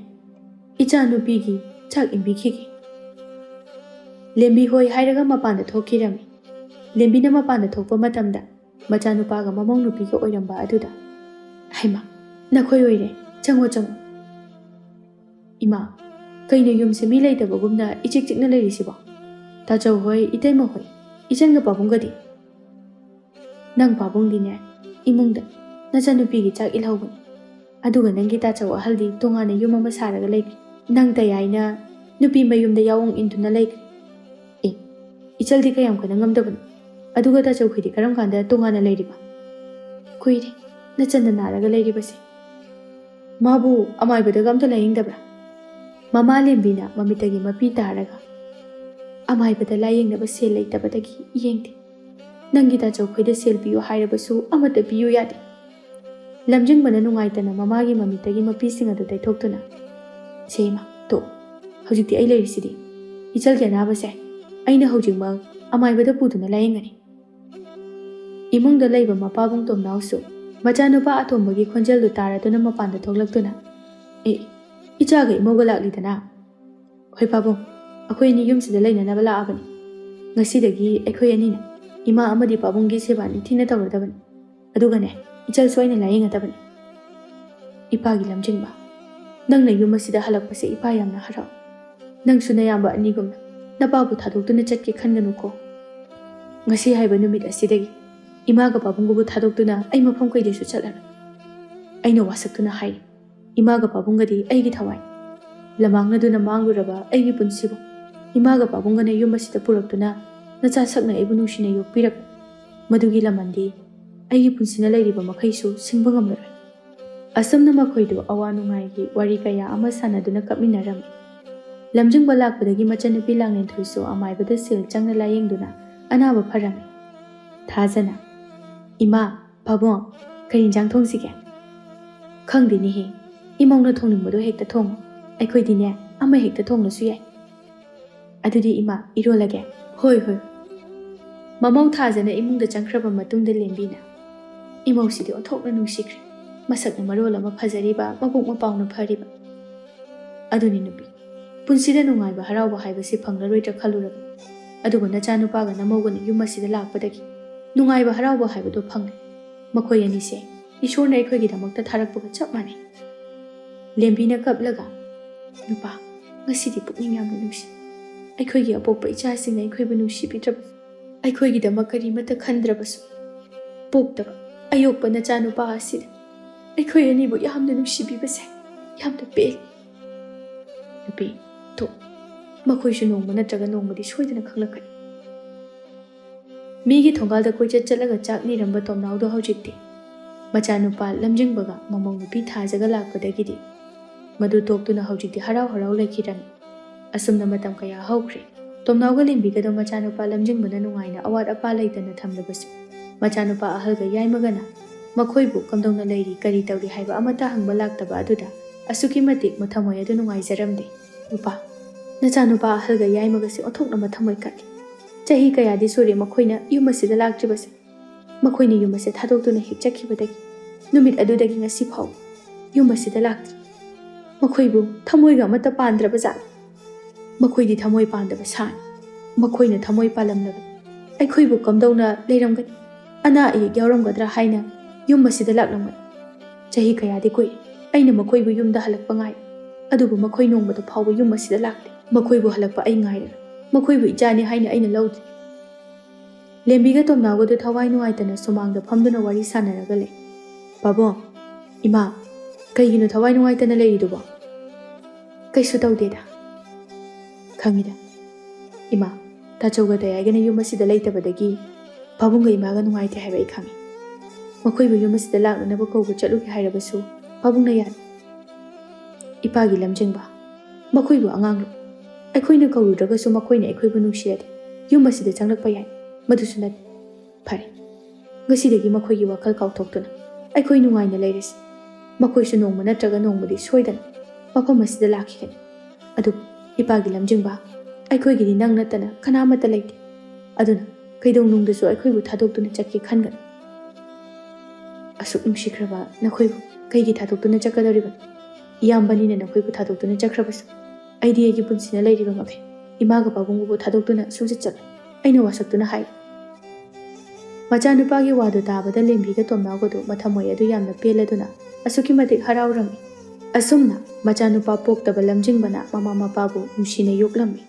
ꯏꯆꯥ ꯅꯨꯄꯤꯒꯤ ꯆꯥꯛ ꯏꯟꯕꯤꯈꯤꯒꯦ ꯂꯦꯝꯕꯤ ꯍꯣꯏ ꯍꯥꯏꯔꯒ ꯃꯄꯥꯟꯗ ꯊꯣꯛꯈꯤꯔꯝꯃꯤ ꯂꯦꯝꯕꯤꯅ ꯃꯄꯥꯟꯗ ꯊꯣꯛꯄ ꯃꯇꯝꯗ ꯃꯆꯥꯅꯨꯄꯥꯒ ꯃꯃꯧ ꯅꯨꯄꯤꯒ ꯑꯣꯏꯔꯝꯕ ꯑꯗꯨꯗ ꯍꯩꯃꯥ ꯅꯈꯣꯏ ꯑꯣꯏꯔꯦ ꯆꯪꯉꯣ ꯆꯪꯉꯣ ꯏꯃꯥ ꯀꯩꯅꯣ ꯌꯨꯝꯁꯦ ꯃꯤ ꯂꯩꯇꯕꯒꯨꯝꯅ ꯏꯆꯤꯛ ꯆꯤꯛꯅ ꯂꯩꯔꯤꯁꯤꯕꯣ ꯇꯥꯆꯧ ꯍꯣꯏ ꯏꯇꯩꯃ ꯍꯣꯏ ꯏꯆꯟꯒ ꯄꯥꯕꯨꯡꯒꯗꯤ ꯅꯪ ꯄꯥꯕꯨꯡꯗꯤꯅꯦ ꯏꯃꯨꯡꯗ ꯅꯆꯥꯅꯨꯄꯤꯒꯤ ꯆꯥꯛ ꯏꯜꯍꯧꯕꯅꯤ ꯑꯗꯨꯒ ꯅꯪꯒꯤ ꯇꯥꯆꯧ ꯑꯍꯜꯗꯤ ꯇꯣꯉꯥꯟꯅ ꯌꯨꯝ ꯑꯃ ꯁꯥꯔꯒ ꯂꯩꯈ꯭ꯔꯦ ꯅꯪ ꯇꯌꯥꯏꯅ ꯅꯨꯄꯤ ꯃꯌꯨꯝꯗ ꯌꯥꯎꯑꯣꯡ ꯏꯟꯗꯨꯅ ꯂꯩꯈ꯭ꯔꯦ ꯑꯦ ꯏꯆꯜꯗꯤ ꯀꯌꯥꯝ ꯀꯟꯅ ꯉꯝꯗꯕꯅꯣ ꯑꯗꯨꯒ ꯇꯥꯆꯧꯈꯣꯏꯗꯤ ꯀꯔꯝ ꯀꯥꯟꯗ ꯇꯣꯉꯥꯟꯅ ꯂꯩꯔꯤꯕ ꯀꯨꯏꯔꯦ ꯅꯆꯟꯅ ꯅꯥꯔꯒ ꯂꯩꯔꯤꯕꯁꯦ ꯃꯥꯕꯨ ꯑꯃꯥꯏꯕꯗꯒ ꯑꯝꯇ ꯂꯥꯌꯦꯡꯗꯕ꯭ꯔꯥ ꯃꯃꯥ ꯂꯦꯝꯕꯤꯅ ꯃꯃꯤꯠꯇꯒꯤ ꯃꯄꯤ ꯇꯥꯔꯒ ꯑꯃꯥꯏꯕꯗ ꯂꯥꯌꯦꯡꯅꯕ ꯁꯦꯜ ꯂꯩꯇꯕꯗꯒꯤ ꯌꯦꯡꯗꯦ ꯅꯪꯒꯤ ꯇꯥꯆꯧꯈꯣꯏꯗ ꯁꯦꯜ ꯄꯤꯌꯨ ꯍꯥꯏꯔꯕꯁꯨ ꯑꯃꯠꯇ ꯄꯤꯌꯨ ꯌꯥꯗꯦ ꯂꯝꯖꯤꯡꯕꯅ ꯅꯨꯡꯉꯥꯏꯇꯅ ꯃꯃꯥꯒꯤ ꯃꯃꯤꯠꯇꯒꯤ ꯃꯄꯤꯁꯤꯡ ꯑꯗꯨ ꯇꯩꯊꯣꯛꯇꯨꯅ ꯁꯦꯃ ꯇꯣ ꯍꯧꯖꯤꯛꯇꯤ ꯑꯩ ꯂꯩꯔꯤꯁꯤꯗꯤ ꯏꯆꯜꯒꯤ ꯑꯅꯥꯕꯁꯦ ꯑꯩꯅ ꯍꯧꯖꯤꯛꯃꯛ ꯑꯃꯥꯏꯕꯗ ꯄꯨꯗꯨꯅ ꯂꯥꯌꯦꯡꯒꯅꯤ ꯏꯃꯨꯡꯗ ꯂꯩꯕ ꯃꯄꯥꯕꯨꯡ ꯇꯣꯝꯅꯥꯎꯁꯨ ꯃꯆꯥꯅꯨꯄꯥ ꯑꯇꯣꯝꯕꯒꯤ ꯈꯣꯟꯖꯦꯜꯗꯨ ꯇꯥꯔꯗꯨꯅ ꯃꯄꯥꯟꯗ ꯊꯣꯛꯂꯛꯇꯨꯅ ꯑꯦ ꯏꯆꯥꯒ ꯏꯃꯧꯒ ꯂꯥꯛꯂꯤꯗꯅ ꯍꯣꯏ ꯄꯥꯕꯨꯡ ꯑꯩꯈꯣꯏ ꯑꯅꯤ ꯌꯨꯝꯁꯤꯗ ꯂꯩꯅꯅꯕ ꯂꯥꯛꯑꯕꯅꯤ ꯉꯁꯤꯗꯒꯤ ꯑꯩꯈꯣꯏ ꯑꯅꯤꯅ ꯏꯃꯥ ꯑꯃꯗꯤ ꯄꯥꯕꯨꯡꯒꯤ ꯁꯦꯕꯥ ꯅꯤꯡꯊꯤꯅ ꯇꯧꯔꯗꯕꯅꯤ ꯑꯗꯨꯒꯅꯦ ꯏꯆꯜꯁꯨ ꯑꯩꯅ ꯂꯥꯌꯦꯡꯒꯗꯕꯅꯤ ꯏꯄꯥꯒꯤ ꯂꯝꯖꯤꯡꯕ ꯅꯪꯅ ꯌꯨꯝ ꯑꯁꯤꯗ ꯍꯜꯂꯛꯄꯁꯦ ꯏꯄꯥ ꯌꯥꯝꯅ ꯍꯔꯥꯎ ꯅꯪꯁꯨ ꯅꯌꯥꯝꯕ ꯑꯅꯤꯒꯨꯝꯅ ꯅꯄꯥꯕꯨ ꯊꯥꯗꯣꯛꯇꯨꯅ ꯆꯠꯀꯦ ꯈꯟꯒꯅꯨꯀꯣ ꯉꯁꯤ ꯍꯥꯏꯕ ꯅꯨꯃꯤꯠ ꯑꯁꯤꯗꯒꯤ ꯏꯃꯥꯒ ꯄꯥꯕꯨꯡꯒꯕꯨ ꯊꯥꯗꯣꯛꯇꯨꯅ ꯑꯩ ꯃꯐꯝ ꯀꯩꯗꯁꯨ ꯆꯠꯂꯔꯣꯏ ꯑꯩꯅ ꯋꯥꯁꯛꯇꯨꯅ ꯍꯥꯏꯔꯤ ꯏꯃꯥꯒ ꯄꯥꯕꯨꯡꯒꯗꯤ ꯑꯩꯒꯤ ꯊꯋꯥꯏ ꯂꯃꯥꯡꯅꯗꯨꯅ ꯃꯥꯡꯂꯨꯔꯕ ꯑꯩꯒꯤ ꯄꯨꯟꯁꯤꯕꯨ ꯏꯃꯥꯒ ꯄꯥꯕꯨꯡꯒꯅ ꯌꯨꯝ ꯑꯁꯤꯗ ꯄꯨꯔꯛꯇꯨꯅ ꯅꯆꯥ ꯁꯛꯅ ꯑꯩꯕꯨ ꯅꯨꯡꯁꯤꯅ ꯌꯣꯛꯄꯤꯔꯛ ꯃꯗꯨꯒꯤ ꯂꯃꯟꯗꯤ ꯑꯩꯒꯤ ꯄꯨꯟꯁꯤꯅ ꯂꯩꯔꯤꯕ ꯃꯈꯩꯁꯨ ꯁꯤꯡꯕ ꯉꯝꯂꯔꯣꯏ ꯑꯁꯨꯝꯅ ꯃꯈꯣꯏꯗꯨ ꯑꯋꯥ ꯅꯨꯡꯉꯥꯏꯒꯤ ꯋꯥꯔꯤ ꯀꯌꯥ ꯑꯃ ꯁꯥꯟꯅꯗꯨꯅ ꯀꯞꯃꯤꯟꯅꯔꯝꯃꯤ ꯂꯝꯖꯤꯡꯕ ꯂꯥꯛꯄꯗꯒꯤ ꯃꯆꯟꯅꯨꯄꯤ ꯂꯥꯡꯂꯦꯟꯊꯣꯏꯁꯨ ꯑꯃꯥꯏꯕꯗ ꯁꯦꯜ ꯆꯪꯅ ꯂꯥꯌꯦꯡꯗꯨꯅ ꯑꯅꯥꯕ ꯐꯔꯝꯃꯤ ꯊꯥꯖꯅ ꯏꯃꯥ ꯄꯥꯕꯨꯡ ꯀꯔꯤ ꯏꯟꯖꯥꯡ ꯊꯣꯡꯁꯤꯒꯦ ꯈꯪꯗꯦꯅꯦꯍꯦ ꯏꯃꯧꯅ ꯊꯣꯡꯅꯤꯡꯕꯗꯣ ꯍꯦꯛꯇ ꯊꯣꯡꯉꯣ ꯑꯩꯈꯣꯏꯗꯤꯅꯦ ꯑꯃ ꯍꯦꯛꯇ ꯊꯣꯡꯂꯁꯨ ꯌꯥꯏ ꯑꯗꯨꯗꯤ ꯏꯃꯥ ꯏꯔꯣꯜꯂꯒꯦ ꯍꯣꯏ ꯍꯣꯏ ꯃꯃꯧ ꯊꯥꯖꯅ ꯏꯃꯨꯡꯗ ꯆꯪꯈ꯭ꯔꯕ ꯃꯇꯨꯡꯗ ꯂꯦꯝꯕꯤꯅ ꯏꯃꯧꯁꯤꯗꯤ ꯑꯣꯟꯊꯣꯛꯅ ꯅꯨꯡꯁꯤꯈ꯭ꯔꯦ ꯃꯁꯛꯅ ꯃꯔꯣꯜ ꯑꯃ ꯐꯖꯔꯤꯕ ꯃꯕꯨꯛ ꯃꯄꯥꯎꯅ ꯐꯔꯤꯕ ꯑꯗꯨꯅꯤ ꯅꯨꯄꯤ ꯄꯨꯟꯁꯤꯗ ꯅꯨꯡꯉꯥꯏꯕ ꯍꯔꯥꯎꯕ ꯍꯥꯏꯕꯁꯤ ꯐꯪꯂꯔꯣꯏꯗ꯭ꯔꯥ ꯈꯜꯂꯨꯔꯕ ꯑꯗꯨꯕꯨ ꯅꯆꯥꯅꯨꯄꯥꯒ ꯅꯃꯧꯒꯅ ꯌꯨꯝ ꯑꯁꯤꯗ ꯂꯥꯛꯄꯗꯒꯤ ꯅꯨꯡꯉꯥꯏꯕ ꯍꯔꯥꯎꯕ ꯍꯥꯏꯕꯗꯨ ꯐꯪꯂꯦ ꯃꯈꯣꯏ ꯑꯅꯤꯁꯦ ꯏꯁꯣꯔꯅ ꯑꯩꯈꯣꯏꯒꯤꯗꯃꯛꯇ ꯊꯥꯔꯛꯄꯒ ꯆꯞ ꯃꯥꯟꯅꯩ ꯂꯦꯝꯕꯤꯅ ꯀꯞꯂꯒ ꯅꯨꯄꯥ ꯉꯁꯤꯗꯤ ꯄꯨꯛꯅꯤꯡ ꯌꯥꯝꯅ ꯅꯨꯡꯁꯤ ꯑꯩꯈꯣꯏꯒꯤ ꯑꯄꯣꯛꯄ ꯏꯆꯥꯁꯤꯡꯅ ꯑꯩꯈꯣꯏꯕꯨ ꯅꯨꯡꯁꯤꯕꯤꯗ꯭ꯔꯕ ꯑꯩꯈꯣꯏꯒꯤꯗꯃꯛ ꯀꯔꯤꯃꯠꯇ ꯈꯟꯗ꯭ꯔꯕꯁꯨ ꯄꯣꯛꯇꯕ ꯑꯌꯣꯛꯄ ꯅꯆꯥꯅꯨꯄꯥ ꯑꯁꯤꯗ ꯑꯩꯈꯣꯏ ꯑꯅꯤꯕꯨ ꯌꯥꯝꯅ ꯅꯨꯡꯁꯤꯕꯤꯕꯁꯦ ꯌꯥꯝꯅ ꯄꯦꯜꯂꯤ ꯅꯨꯄꯤ ꯇꯣ ꯃꯈꯣꯏꯁꯨ ꯅꯣꯡꯃ ꯅꯠꯇ꯭ꯔꯒ ꯅꯣꯡꯃꯗꯤ ꯁꯣꯏꯗꯅ ꯈꯪꯂꯛꯀꯅꯤ ꯃꯤꯒꯤ ꯊꯣꯡꯒꯥꯜꯗ ꯀꯣꯏꯆꯠ ꯆꯠꯂꯒ ꯆꯥꯛ ꯅꯤꯔꯝꯕ ꯇꯣꯝꯅꯥꯎꯗꯣ ꯍꯧꯖꯤꯛꯇꯤ ꯃꯆꯥꯅꯨꯄꯥ ꯂꯝꯖꯤꯡꯕꯒ ꯃꯃꯧ ꯅꯨꯄꯤ ꯊꯥꯖꯒ ꯂꯥꯛꯄꯗꯒꯤꯗꯤ ꯃꯗꯨ ꯇꯣꯛꯇꯨꯅ ꯍꯧꯖꯤꯛꯇꯤ ꯍꯔꯥꯎ ꯍꯔꯥꯎ ꯂꯩꯈꯤꯔꯝꯃꯤ ꯑꯁꯨꯝꯅ ꯃꯇꯝ ꯀꯌꯥ ꯍꯧꯈ꯭ꯔꯦ ꯇꯣꯝꯅꯥꯎꯒ ꯂꯦꯝꯕꯤꯒꯗꯣ ꯃꯆꯥꯅꯨꯄꯥ ꯂꯝꯖꯤꯡꯕꯅ ꯅꯨꯡꯉꯥꯏꯅ ꯑꯋꯥꯠ ꯑꯄꯥ ꯂꯩꯇꯅ ꯊꯝꯂꯕꯁꯨ ꯃꯆꯥꯅꯨꯄꯥ ꯑꯍꯜꯒ ꯌꯥꯏꯃꯒꯅ ꯃꯈꯣꯏꯕꯨ ꯀꯝꯗꯧꯅ ꯂꯩꯔꯤ ꯀꯔꯤ ꯇꯧꯔꯤ ꯍꯥꯏꯕ ꯑꯃꯠꯇ ꯍꯪꯕ ꯂꯥꯛꯇꯕ ꯑꯗꯨꯗ ꯑꯁꯨꯛꯀꯤ ꯃꯇꯤꯛ ꯃꯊꯃꯣꯏ ꯑꯗꯨ ꯅꯨꯡꯉꯥꯏꯖꯔꯝꯗꯦ꯫ ꯅꯨꯄꯥ, ꯅꯆꯥꯅꯨꯄꯥ ꯑꯍꯜꯒ ꯌꯥꯏꯃꯒꯁꯦ ꯑꯣꯟꯊꯣꯛꯅ ꯃꯊꯃꯣꯏ ꯀꯠꯂꯤ꯫ ꯆꯍꯤ ꯀꯌꯥꯗꯤ ꯁꯨꯔꯦ ꯃꯈꯣꯏꯅ ꯌꯨꯝ ꯑꯁꯤꯗ ꯂꯥꯛꯇ꯭ꯔꯤꯕꯁꯦ꯫ ꯃꯈꯣꯏꯅ ꯌꯨꯝ ꯑꯁꯤ ꯊꯥꯗꯣꯛꯇꯨꯅ ꯍꯦꯛ ꯆꯠꯈꯤꯕꯗꯒꯤ ꯅꯨꯃꯤꯠ ꯑꯗꯨꯗꯒꯤ ꯉꯁꯤ ꯐꯥꯎꯕ ꯌꯨꯝ ꯑꯁꯤꯗ ꯂꯥꯛꯇ꯭ꯔꯤ꯫ ꯃꯈꯣꯏꯕꯨ ꯊꯃꯣꯏꯒ ꯑꯃꯠꯇ ꯄꯥꯟꯗ꯭ꯔꯕ ꯖꯥꯠꯂ? ꯃꯈꯣꯏꯗꯤ ꯊꯃꯣꯏ ꯄꯥꯟꯗꯕ ꯁꯥꯅꯤ꯫ ꯃꯈꯣꯏꯅ ꯊꯃꯣꯏ ꯄꯥꯜꯂꯝꯂꯕꯗꯤ ꯑꯩꯈꯣꯏꯕꯨ ꯀꯝꯗꯧꯅ ꯂꯩꯔꯝꯒꯅꯤ? ꯑꯅꯥ ꯑꯌꯦꯛ ꯌꯥꯎꯔꯝꯒꯗ꯭ꯔꯥ ꯍꯥꯏꯅ ꯌꯨꯝ ꯑꯁꯤꯗ ꯂꯥꯛꯂꯝꯒꯅꯤ꯫ ꯆꯍꯤ ꯀꯌꯥꯗꯤ ꯀꯨꯏꯔꯦ ꯑꯩꯅ ꯃꯈꯣꯏꯕꯨ ꯌꯨꯝꯗ ꯍꯜꯂꯛꯄ ꯉꯥꯏ, ꯑꯗꯨꯕꯨ ꯃꯈꯣꯏ ꯅꯣꯡꯃꯗ ꯐꯥꯎꯕ ꯌꯨꯝ ꯑꯁꯤꯗ ꯂꯥꯛꯇꯦ꯫ ꯃꯈꯣꯏꯕꯨ ꯍꯜꯂꯛꯄ ꯑꯩ ꯉꯥꯏꯔꯒ ꯃꯈꯣꯏꯕꯨ ꯏꯆꯥꯅꯤ ꯍꯥꯏꯅ ꯑꯩꯅ ꯂꯧꯗ꯭ꯔꯤ꯫ ꯂꯦꯝꯕꯤꯒ ꯇꯣꯝꯅꯥꯎꯒꯗꯨ ꯊꯋꯥꯏ ꯅꯨꯡꯉꯥꯏꯇꯅ ꯁꯨꯃꯥꯡꯗ ꯐꯝꯗꯨꯅ ꯋꯥꯔꯤ ꯁꯥꯟꯅꯔꯒ ꯂꯩ꯫ ꯄꯥꯕꯨꯡ, ꯏꯃꯥ, ꯀꯩꯒꯤꯅꯣ ꯊꯋꯥꯏ ꯅꯨꯡꯉꯥꯏꯇꯅ ꯂꯩꯔꯤꯗꯨꯕꯣ? ꯀꯩꯁꯨ ꯇꯧꯗꯦꯗ꯫ ꯈꯪꯉꯤꯗ ꯏꯃꯥ, ꯇꯥꯆꯧꯒ ꯗꯌꯥꯏꯒꯅ ꯌꯨꯝ ꯑꯁꯤꯗ ꯂꯩꯇꯕꯗꯒꯤ ꯄꯥꯕꯨꯡꯒ ꯏꯃꯥꯒ ꯅꯨꯡꯉꯥꯏꯇꯦ ꯍꯥꯏꯕ ꯑꯩ ꯈꯪꯉꯤ꯫ ꯃꯈꯣꯏꯕꯨ ꯌꯨꯝ ꯑꯁꯤꯗ ꯂꯥꯛꯅꯅꯕ ꯀꯧꯕ ꯆꯠꯂꯨꯒꯦ ꯍꯥꯏꯔꯕꯁꯨ ꯄꯥꯕꯨꯡꯅ ꯌꯥꯗꯦ꯫ ꯏꯄꯥꯒꯤ ꯂꯝꯖꯤꯡꯕ, ꯃꯈꯣꯏꯕꯨ ꯑꯉꯥꯡꯂꯣ? ꯑꯩꯈꯣꯏꯅ ꯀꯧꯔꯨꯗ꯭ꯔꯒꯁꯨ ꯃꯈꯣꯏꯅ ꯑꯩꯈꯣꯏꯕꯨ ꯅꯨꯡꯁꯤꯔꯗꯤ ꯌꯨꯝ ꯑꯁꯤꯗ ꯆꯪꯂꯛꯄ ꯌꯥꯏ, ꯃꯗꯨꯁꯨ ꯅꯠꯇꯦ꯫ ꯐꯔꯦ, ꯉꯁꯤꯗꯒꯤ ꯃꯈꯣꯏꯒꯤ ꯋꯥꯈꯜ ꯀꯥꯎꯊꯣꯛꯇꯨꯅ ꯑꯩꯈꯣꯏ ꯅꯨꯡꯉꯥꯏꯅ ꯂꯩꯔꯁꯤ꯫ ꯃꯈꯣꯏꯁꯨ ꯅꯣꯡꯃ ꯅꯠꯇ꯭ꯔꯒ ꯅꯣꯡꯃꯗꯤ ꯁꯣꯏꯗꯅ ꯃꯐꯝ ꯑꯁꯤꯗ ꯂꯥꯛꯈꯤꯒꯅꯤ꯫ ꯑꯗꯨꯕꯨ ꯏꯄꯥꯒꯤ ꯂꯝꯖꯤꯡꯕ, ꯑꯩꯈꯣꯏꯒꯤꯗꯤ ꯅꯪ ꯅꯠꯇꯅ ꯀꯅꯥꯃꯠꯇ ꯂꯩꯇꯦ꯫ ꯑꯗꯨꯅ ꯀꯩꯗꯧꯅꯨꯡꯗꯁꯨ ꯑꯩꯈꯣꯏꯕꯨ ꯊꯥꯗꯣꯛꯇꯨꯅ ꯆꯠꯀꯦ ꯈꯟꯒꯅꯨ꯫ ꯑꯁꯨꯛ ꯅꯨꯡꯁꯤꯈ꯭ꯔꯕ ꯅꯈꯣꯏꯕꯨ ꯀꯩꯒꯤ ꯊꯥꯗꯣꯛꯇꯨꯅ ꯆꯠꯀꯗꯧꯔꯤꯕꯅꯣ? ꯏꯌꯥꯝꯕꯅꯤꯅ ꯅꯈꯣꯏꯕꯨ ꯊꯥꯗꯣꯛꯇꯨꯅ ꯆꯠꯈ꯭ꯔꯕꯁꯨ ꯑꯩꯗꯤ ꯑꯩꯒꯤ ꯄꯨꯟꯁꯤꯅ ꯂꯩꯔꯤꯕ ꯃꯈꯩ ꯏꯃꯥꯒ ꯄꯥꯕꯨꯡꯕꯨ ꯊꯥꯗꯣꯛꯇꯨꯅ ꯁꯨꯡꯆꯠ ꯆꯠꯂꯣꯏ꯫ ꯑꯩꯅ ꯋꯥꯁꯛꯇꯨꯅ ꯍꯥꯏ꯫ ꯃꯆꯥꯅꯨꯄꯥꯒꯤ ꯋꯥꯗꯨ ꯇꯥꯕꯗ ꯂꯦꯝꯕꯤꯒ ꯇꯣꯝꯅꯥꯎꯒꯗꯨ ꯃꯊꯃꯣꯏ ꯑꯗꯨ ꯌꯥꯝꯅ ꯄꯦꯜꯂꯗꯨꯅ ꯑꯁꯨꯛꯀꯤ ꯃꯇꯤꯛ ꯍꯔꯥꯎꯔꯝꯃꯤ꯫ ꯑꯁꯨꯝꯅ ꯃꯆꯥꯅꯨꯄꯥ ꯄꯣꯛꯇꯕ ꯂꯝꯖꯤꯡꯕꯅ ꯃꯃꯥ ꯃꯄꯥꯕꯨ ꯅꯨꯡꯁꯤꯅ ꯌꯣꯛꯂꯝꯃꯤ꯫